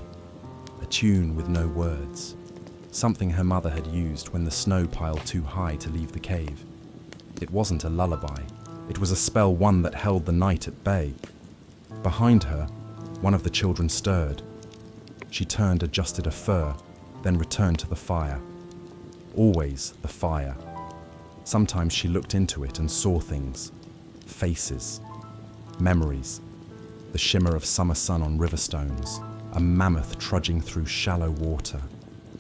a tune with no words, something her mother had used when the snow piled too high to leave the cave. It wasn't a lullaby. It was a spell, one that held the night at bay. Behind her, one of the children stirred. She turned, adjusted a fur, then returned to the fire. Always the fire. Sometimes she looked into it and saw things. Faces. Memories. The shimmer of summer sun on river stones. A mammoth trudging through shallow water.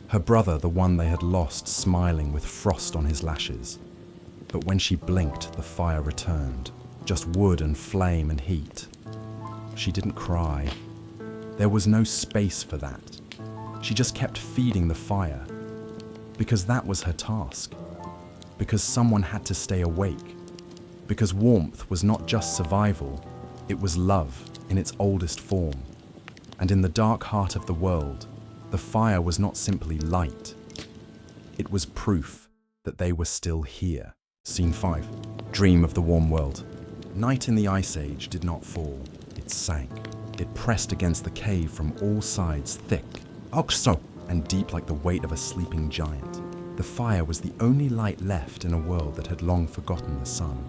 Her brother, the one they had lost, smiling with frost on his lashes. But when she blinked, the fire returned. Just wood and flame and heat. She didn't cry. There was no space for that. She just kept feeding the fire. Because that was her task. Because someone had to stay awake. Because warmth was not just survival, it was love in its oldest form. And in the dark heart of the world, the fire was not simply light. It was proof that they were still here. Scene 5. Dream of the warm world. Night in the Ice Age did not fall. It sank. It pressed against the cave from all sides, thick, and deep like the weight of a sleeping giant. The fire was the only light left in a world that had long forgotten the sun.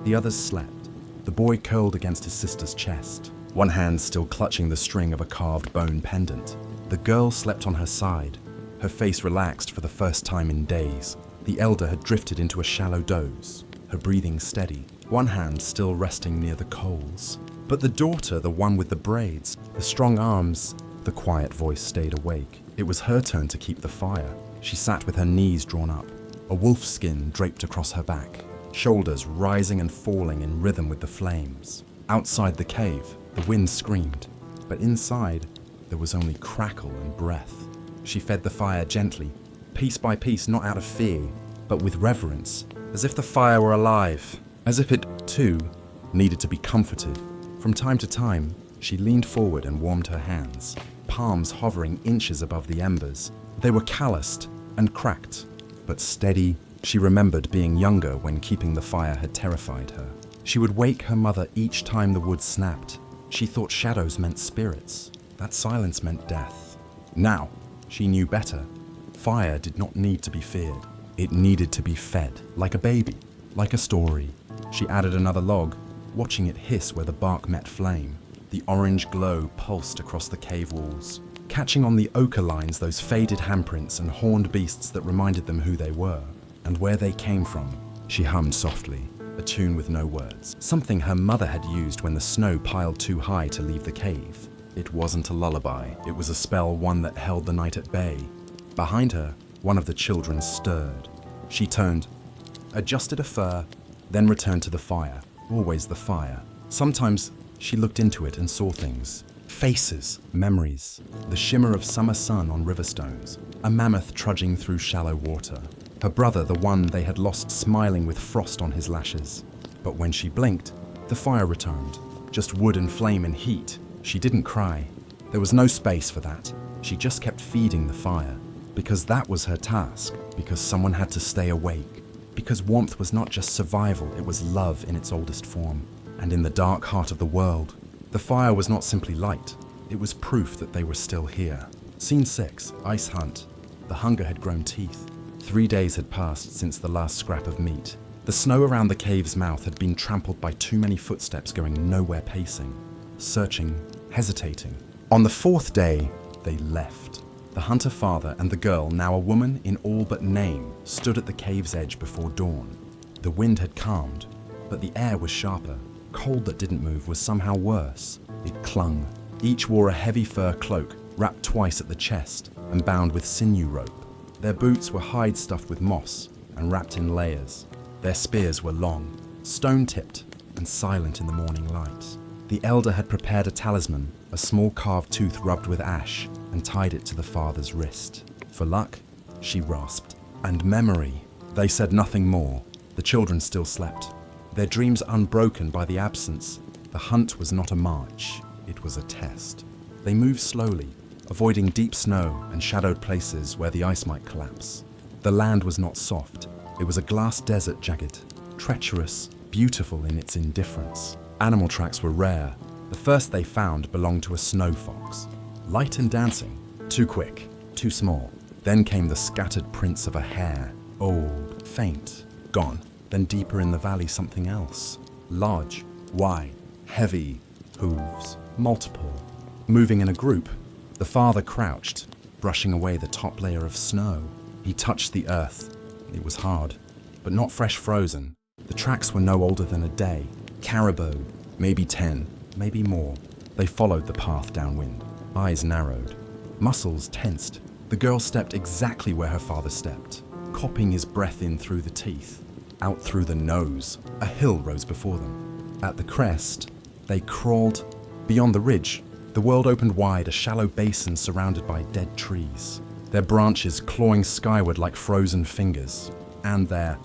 The others slept. The boy curled against his sister's chest, one hand still clutching the string of a carved bone pendant. The girl slept on her side, her face relaxed for the first time in days. The elder had drifted into a shallow doze, her breathing steady, one hand still resting near the coals. But the daughter, the one with the braids, the strong arms, the quiet voice stayed awake. It was her turn to keep the fire. She sat with her knees drawn up, a wolf skin draped across her back, shoulders rising and falling in rhythm with the flames. Outside the cave, the wind screamed, but inside, there was only crackle and breath. She fed the fire gently, piece by piece, not out of fear, but with reverence, as if the fire were alive, as if it, too, needed to be comforted. From time to time, she leaned forward and warmed her hands, palms hovering inches above the embers. They were calloused and cracked, but steady. She remembered being younger when keeping the fire had terrified her. She would wake her mother each time the wood snapped. She thought shadows meant spirits. That silence meant death. Now, she knew better. Fire did not need to be feared. It needed to be fed, like a baby, like a story. She added another log, watching it hiss where the bark met flame. The orange glow pulsed across the cave walls, catching on the ochre lines, those faded handprints and horned beasts that reminded them who they were and where they came from. She hummed softly, a tune with no words, something her mother had used when the snow piled too high to leave the cave. It wasn't a lullaby, it was a spell, one that held the night at bay. Behind her, one of the children stirred. She turned, adjusted a fur, then returned to the fire. Always the fire. Sometimes she looked into it and saw things. Faces, memories, the shimmer of summer sun on river stones, a mammoth trudging through shallow water. Her brother, the one they had lost, smiling with frost on his lashes. But when she blinked, the fire returned. Just wood and flame and heat. She didn't cry. There was no space for that. She just kept feeding the fire. Because that was her task. Because someone had to stay awake. Because warmth was not just survival, it was love in its oldest form. And in the dark heart of the world, the fire was not simply light, it was proof that they were still here. Scene 6, Ice Hunt. The hunger had grown teeth. 3 days had passed since the last scrap of meat. The snow around the cave's mouth had been trampled by too many footsteps going nowhere, pacing, searching, hesitating. On the 4th day, they left. The hunter father and the girl, now a woman in all but name, stood at the cave's edge before dawn. The wind had calmed, but the air was sharper. Cold that didn't move was somehow worse. It clung. Each wore a heavy fur cloak, wrapped twice at the chest and bound with sinew rope. Their boots were hide stuffed with moss and wrapped in layers. Their spears were long, stone-tipped and silent in the morning light. The elder had prepared a talisman, a small carved tooth rubbed with ash, and tied it to the father's wrist. For luck, she rasped. And memory. They said nothing more. The children still slept, their dreams unbroken by the absence. The hunt was not a march, it was a test. They moved slowly, avoiding deep snow and shadowed places where the ice might collapse. The land was not soft. It was a glass desert, jagged, treacherous, beautiful in its indifference. Animal tracks were rare. The first they found belonged to a snow fox. Light and dancing, too quick, too small. Then came the scattered prints of a hare, old, faint, gone. Then deeper in the valley something else, large, wide, heavy, hooves, multiple. Moving in a group, the father crouched, brushing away the top layer of snow. He touched the earth. It was hard, but not fresh frozen. The tracks were no older than a day. Caribou, maybe 10, maybe more. They followed the path downwind, eyes narrowed, muscles tensed. The girl stepped exactly where her father stepped, copying his breath in through the teeth, out through the nose. A hill rose before them. At the crest, they crawled. Beyond the ridge, the world opened wide, a shallow basin surrounded by dead trees, their branches clawing skyward like frozen fingers. And there,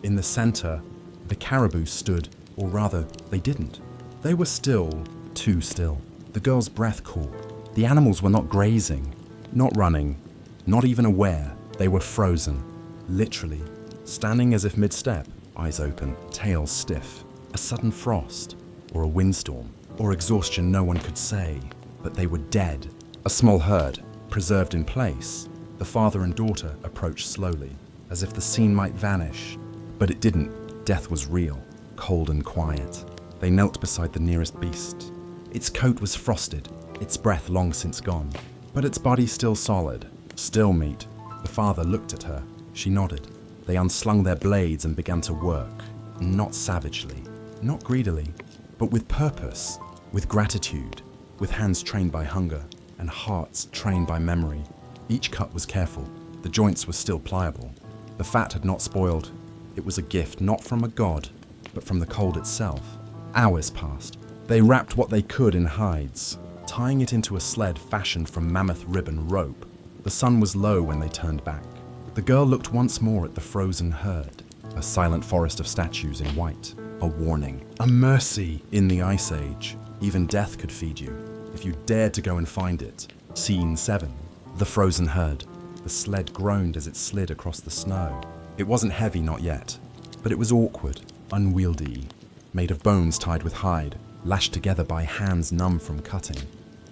in the center, the caribou stood, or rather, they didn't. They were still, too still. The girl's breath caught. The animals were not grazing, not running, not even aware. They were frozen, literally, standing as if mid-step, eyes open, tails stiff. A sudden frost, or a windstorm, or exhaustion, no one could say, but they were dead. A small herd, preserved in place. The father and daughter approached slowly, as if the scene might vanish. But it didn't. Death was real, cold and quiet. They knelt beside the nearest beast. Its coat was frosted, its breath long since gone, but its body still solid, still meat. The father looked at her. She nodded. They unslung their blades and began to work, not savagely, not greedily, but with purpose, with gratitude, with hands trained by hunger and hearts trained by memory. Each cut was careful. The joints were still pliable. The fat had not spoiled. It was a gift not from a god, but from the cold itself. Hours passed. They wrapped what they could in hides, tying it into a sled fashioned from mammoth ribbon rope. The sun was low when they turned back. The girl looked once more at the frozen herd, a silent forest of statues in white. A warning, a mercy. In the Ice Age, even death could feed you, if you dared to go and find it. Scene 7. The frozen herd. The sled groaned as it slid across the snow. It wasn't heavy, not yet, but it was awkward, unwieldy, made of bones tied with hide, lashed together by hands numb from cutting.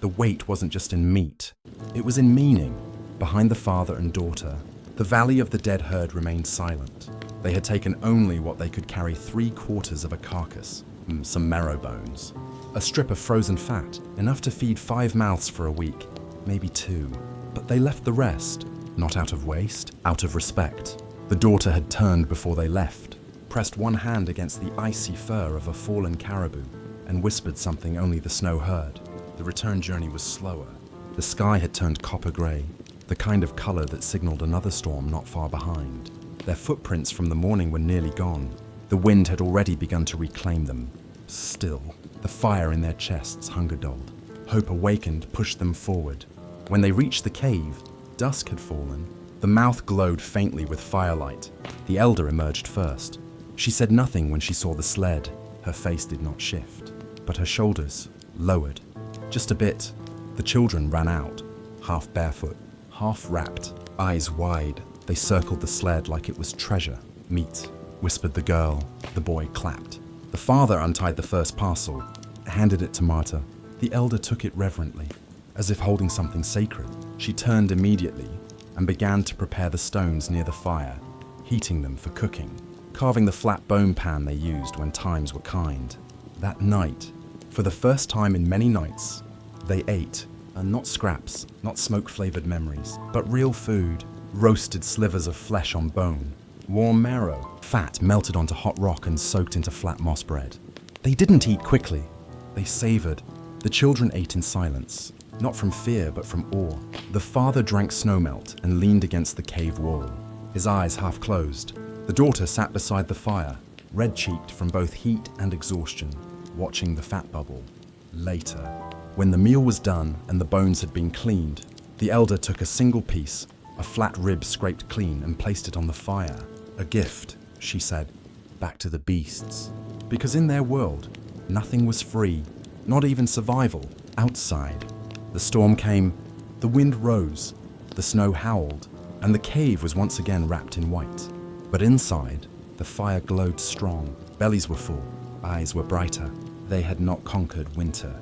The weight wasn't just in meat, it was in meaning. Behind the father and daughter, the valley of the dead herd remained silent. They had taken only what they could carry, 3/4 of a carcass, some marrow bones, a strip of frozen fat, enough to feed 5 mouths for a week, maybe 2. But they left the rest, not out of waste, out of respect. The daughter had turned before they left, pressed one hand against the icy fur of a fallen caribou, and whispered something only the snow heard. The return journey was slower. The sky had turned copper grey, the kind of colour that signalled another storm not far behind. Their footprints from the morning were nearly gone. The wind had already begun to reclaim them. Still, the fire in their chests hunger-dulled. Hope awakened, pushed them forward. When they reached the cave, dusk had fallen. The mouth glowed faintly with firelight. The elder emerged first. She said nothing when she saw the sled. Her face did not shift, but her shoulders lowered. Just a bit. The children ran out, half barefoot, half wrapped, eyes wide. They circled the sled like it was treasure. Meat, whispered the girl. The boy clapped. The father untied the first parcel, handed it to Marta. The elder took it reverently, as if holding something sacred. She turned immediately and began to prepare the stones near the fire, heating them for cooking, carving the flat bone pan they used when times were kind. That night, for the first time in many nights, they ate, and not scraps, not smoke-flavored memories, but real food. Roasted slivers of flesh on bone, warm marrow, fat melted onto hot rock and soaked into flat moss bread. They didn't eat quickly. They savored. The children ate in silence, not from fear but from awe. The father drank snowmelt and leaned against the cave wall, his eyes half closed. The daughter sat beside the fire, red-cheeked from both heat and exhaustion, watching the fat bubble. Later, when the meal was done and the bones had been cleaned, the elder took a single piece, a flat rib scraped clean, and placed it on the fire. A gift, she said, back to the beasts. Because in their world, nothing was free, not even survival, outside. The storm came, the wind rose, the snow howled, and the cave was once again wrapped in white. But inside, the fire glowed strong, bellies were full, eyes were brighter. They had not conquered winter.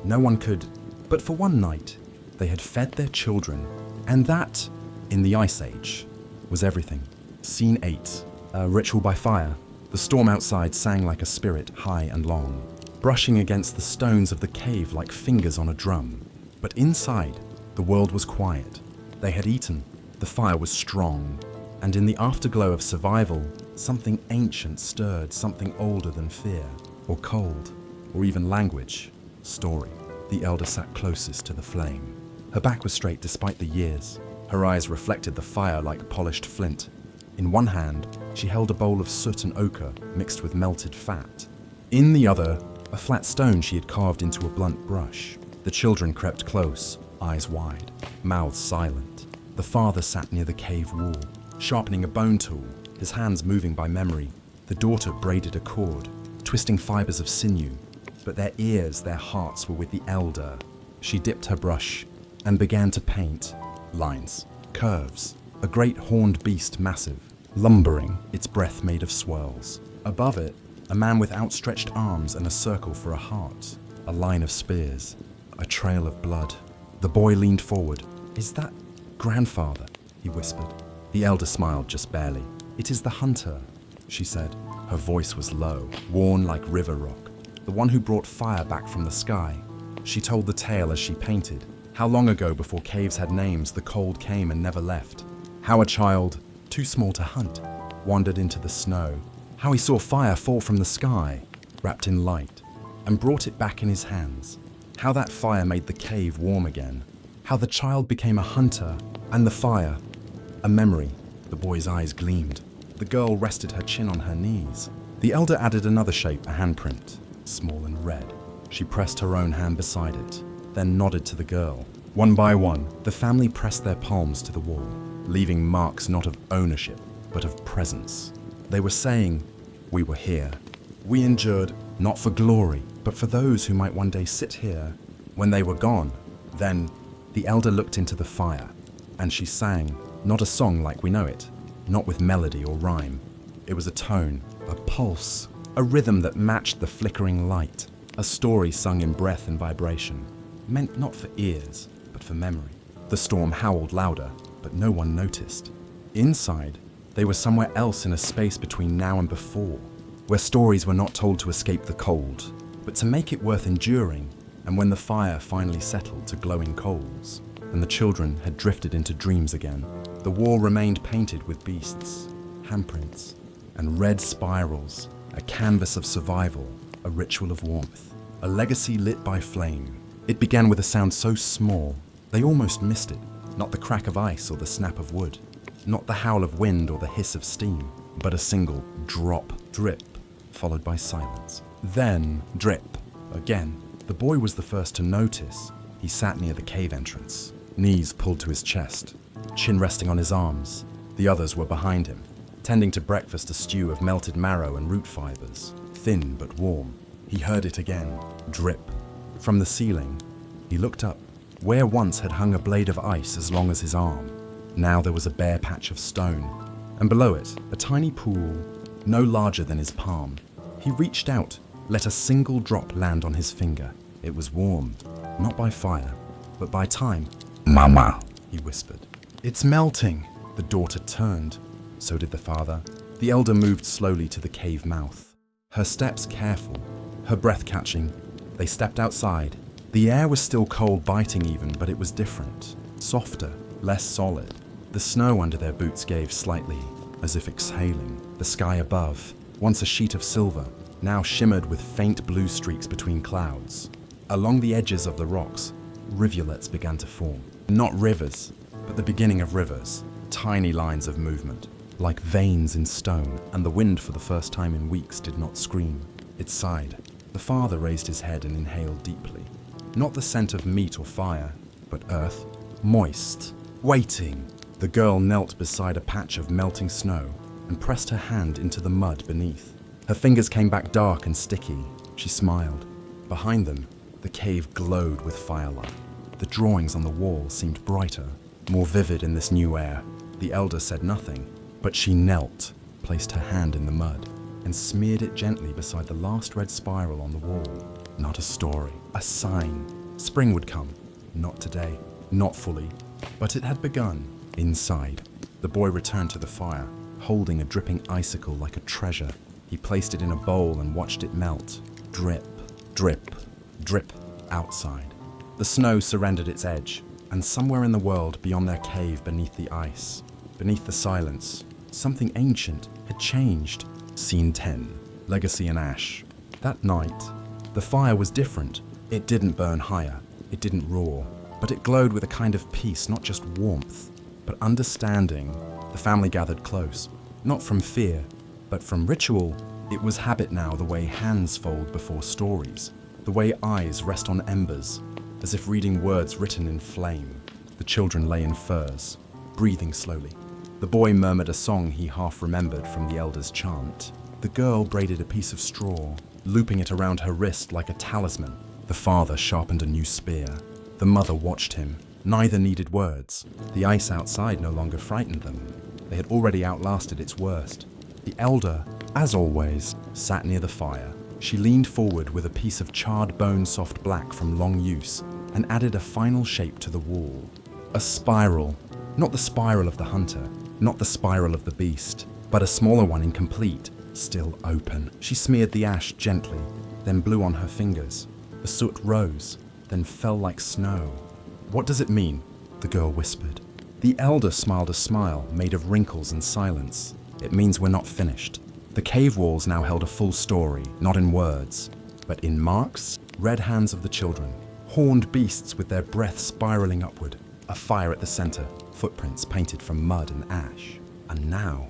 No one could, but for one night, they had fed their children, and that, in the Ice Age, was everything. Scene 8, a ritual by fire. The storm outside sang like a spirit, high and long, brushing against the stones of the cave like fingers on a drum. But inside, the world was quiet. They had eaten, the fire was strong, and in the afterglow of survival, something ancient stirred, something older than fear, or cold, or even language, story. The elder sat closest to the flame. Her back was straight despite the years. Her eyes reflected the fire like polished flint. In one hand, she held a bowl of soot and ochre mixed with melted fat. In the other, a flat stone she had carved into a blunt brush. The children crept close, eyes wide, mouths silent. The father sat near the cave wall, sharpening a bone tool, his hands moving by memory. The daughter braided a cord, twisting fibers of sinew, but their ears, their hearts were with the elder. She dipped her brush and began to paint lines, curves, a great horned beast massive, lumbering, its breath made of swirls. Above it, a man with outstretched arms and a circle for a heart, a line of spears, a trail of blood. The boy leaned forward. "Is that grandfather?" he whispered. The elder smiled just barely. "It is the hunter," she said. Her voice was low, worn like river rock, the one who brought fire back from the sky. She told the tale as she painted, how long ago before caves had names the cold came and never left. How a child, too small to hunt, wandered into the snow. How he saw fire fall from the sky, wrapped in light, and brought it back in his hands. How that fire made the cave warm again. How the child became a hunter, and the fire, a memory. The boy's eyes gleamed. The girl rested her chin on her knees. The elder added another shape, a handprint, small and red. She pressed her own hand beside it, then nodded to the girl. One by one, the family pressed their palms to the wall, leaving marks not of ownership, but of presence. They were saying, "We were here. We endured, not for glory, but for those who might one day sit here." When they were gone, then the elder looked into the fire, and she sang, not a song like we know it, not with melody or rhyme. It was a tone, a pulse, a rhythm that matched the flickering light, a story sung in breath and vibration, meant not for ears, but for memory. The storm howled louder, but no one noticed. Inside, they were somewhere else in a space between now and before, where stories were not told to escape the cold, but to make it worth enduring. And when the fire finally settled to glowing coals, and the children had drifted into dreams again, the wall remained painted with beasts, handprints, and red spirals, a canvas of survival, a ritual of warmth, a legacy lit by flame. It began with a sound so small, they almost missed it. Not the crack of ice or the snap of wood, not the howl of wind or the hiss of steam, but a single drop, drip, followed by silence. Then drip, again. The boy was the first to notice. He sat near the cave entrance, knees pulled to his chest, chin resting on his arms. The others were behind him, tending to breakfast a stew of melted marrow and root fibers, thin but warm. He heard it again, drip. From the ceiling, he looked up. Where once had hung a blade of ice as long as his arm, now there was a bare patch of stone, and below it, a tiny pool, no larger than his palm. He reached out, let a single drop land on his finger. It was warm, not by fire, but by time. "Mama," he whispered. "It's melting." The daughter turned. So did the father. The elder moved slowly to the cave mouth, her steps careful, her breath catching. They stepped outside. The air was still cold, biting even, but it was different, softer, less solid. The snow under their boots gave slightly, as if exhaling. The sky above, once a sheet of silver, now shimmered with faint blue streaks between clouds. Along the edges of the rocks, rivulets began to form. Not rivers, but the beginning of rivers, tiny lines of movement, like veins in stone, and the wind for the first time in weeks did not scream. It sighed. The father raised his head and inhaled deeply. Not the scent of meat or fire, but earth, moist, waiting. The girl knelt beside a patch of melting snow and pressed her hand into the mud beneath. Her fingers came back dark and sticky. She smiled. Behind them, the cave glowed with firelight. The drawings on the wall seemed brighter, more vivid in this new air. The elder said nothing, but she knelt, placed her hand in the mud, and smeared it gently beside the last red spiral on the wall. Not a story, a sign. Spring would come. Not today, not fully, but it had begun. Inside, the boy returned to the fire, holding a dripping icicle like a treasure. He placed it in a bowl and watched it melt. Drip, drip, drip outside. The snow surrendered its edge, and somewhere in the world beyond their cave beneath the ice, beneath the silence, something ancient had changed. Scene 10, Legacy and Ash. That night, the fire was different. It didn't burn higher, it didn't roar, but it glowed with a kind of peace, not just warmth, but understanding. The family gathered close, not from fear, but from ritual. It was habit now, the way hands fold before stories, the way eyes rest on embers, as if reading words written in flame. The children lay in furs, breathing slowly. The boy murmured a song he half remembered from the elder's chant. The girl braided a piece of straw, looping it around her wrist like a talisman. The father sharpened a new spear. The mother watched him. Neither needed words. The ice outside no longer frightened them. They had already outlasted its worst. The elder, as always, sat near the fire. She leaned forward with a piece of charred bone soft black from long use and added a final shape to the wall. A spiral. Not the spiral of the hunter, not the spiral of the beast, but a smaller one, incomplete, still open. She smeared the ash gently, then blew on her fingers. The soot rose, then fell like snow. "What does it mean?" the girl whispered. The elder smiled a smile made of wrinkles and silence. "It means we're not finished." The cave walls now held a full story, not in words, but in marks, red hands of the children, horned beasts with their breath spiraling upward, a fire at the center, footprints painted from mud and ash. And now,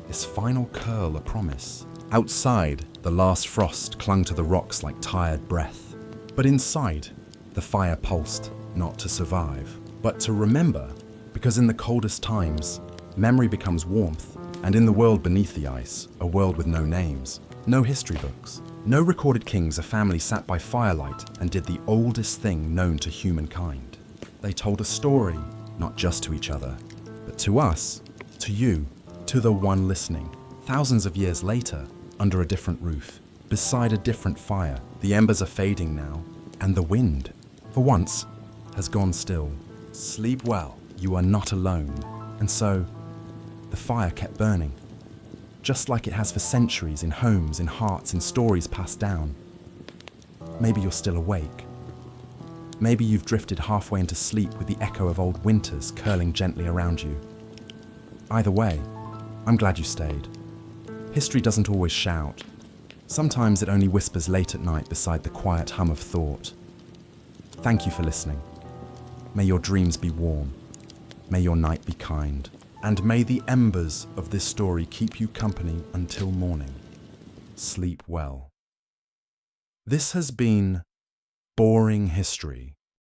this final curl, a promise. Outside, the last frost clung to the rocks like tired breath. But inside, the fire pulsed, not to survive, but to remember, because in the coldest times, memory becomes warmth, and in the world beneath the ice, a world with no names, no history books, no recorded kings, a family sat by firelight and did the oldest thing known to humankind. They told a story, not just to each other, but to us, to you, to the one listening. Thousands of years later, under a different roof, beside a different fire, the embers are fading now, and the wind, for once, has gone still. Sleep well, you are not alone. And so, the fire kept burning, just like it has for centuries, in homes, in hearts, in stories passed down. Maybe you're still awake. Maybe you've drifted halfway into sleep with the echo of old winters curling gently around you. Either way, I'm glad you stayed. History doesn't always shout. Sometimes it only whispers late at night beside the quiet hum of thought. Thank you for listening. May your dreams be warm. May your night be kind. And may the embers of this story keep you company until morning. Sleep well. This has been Boring History.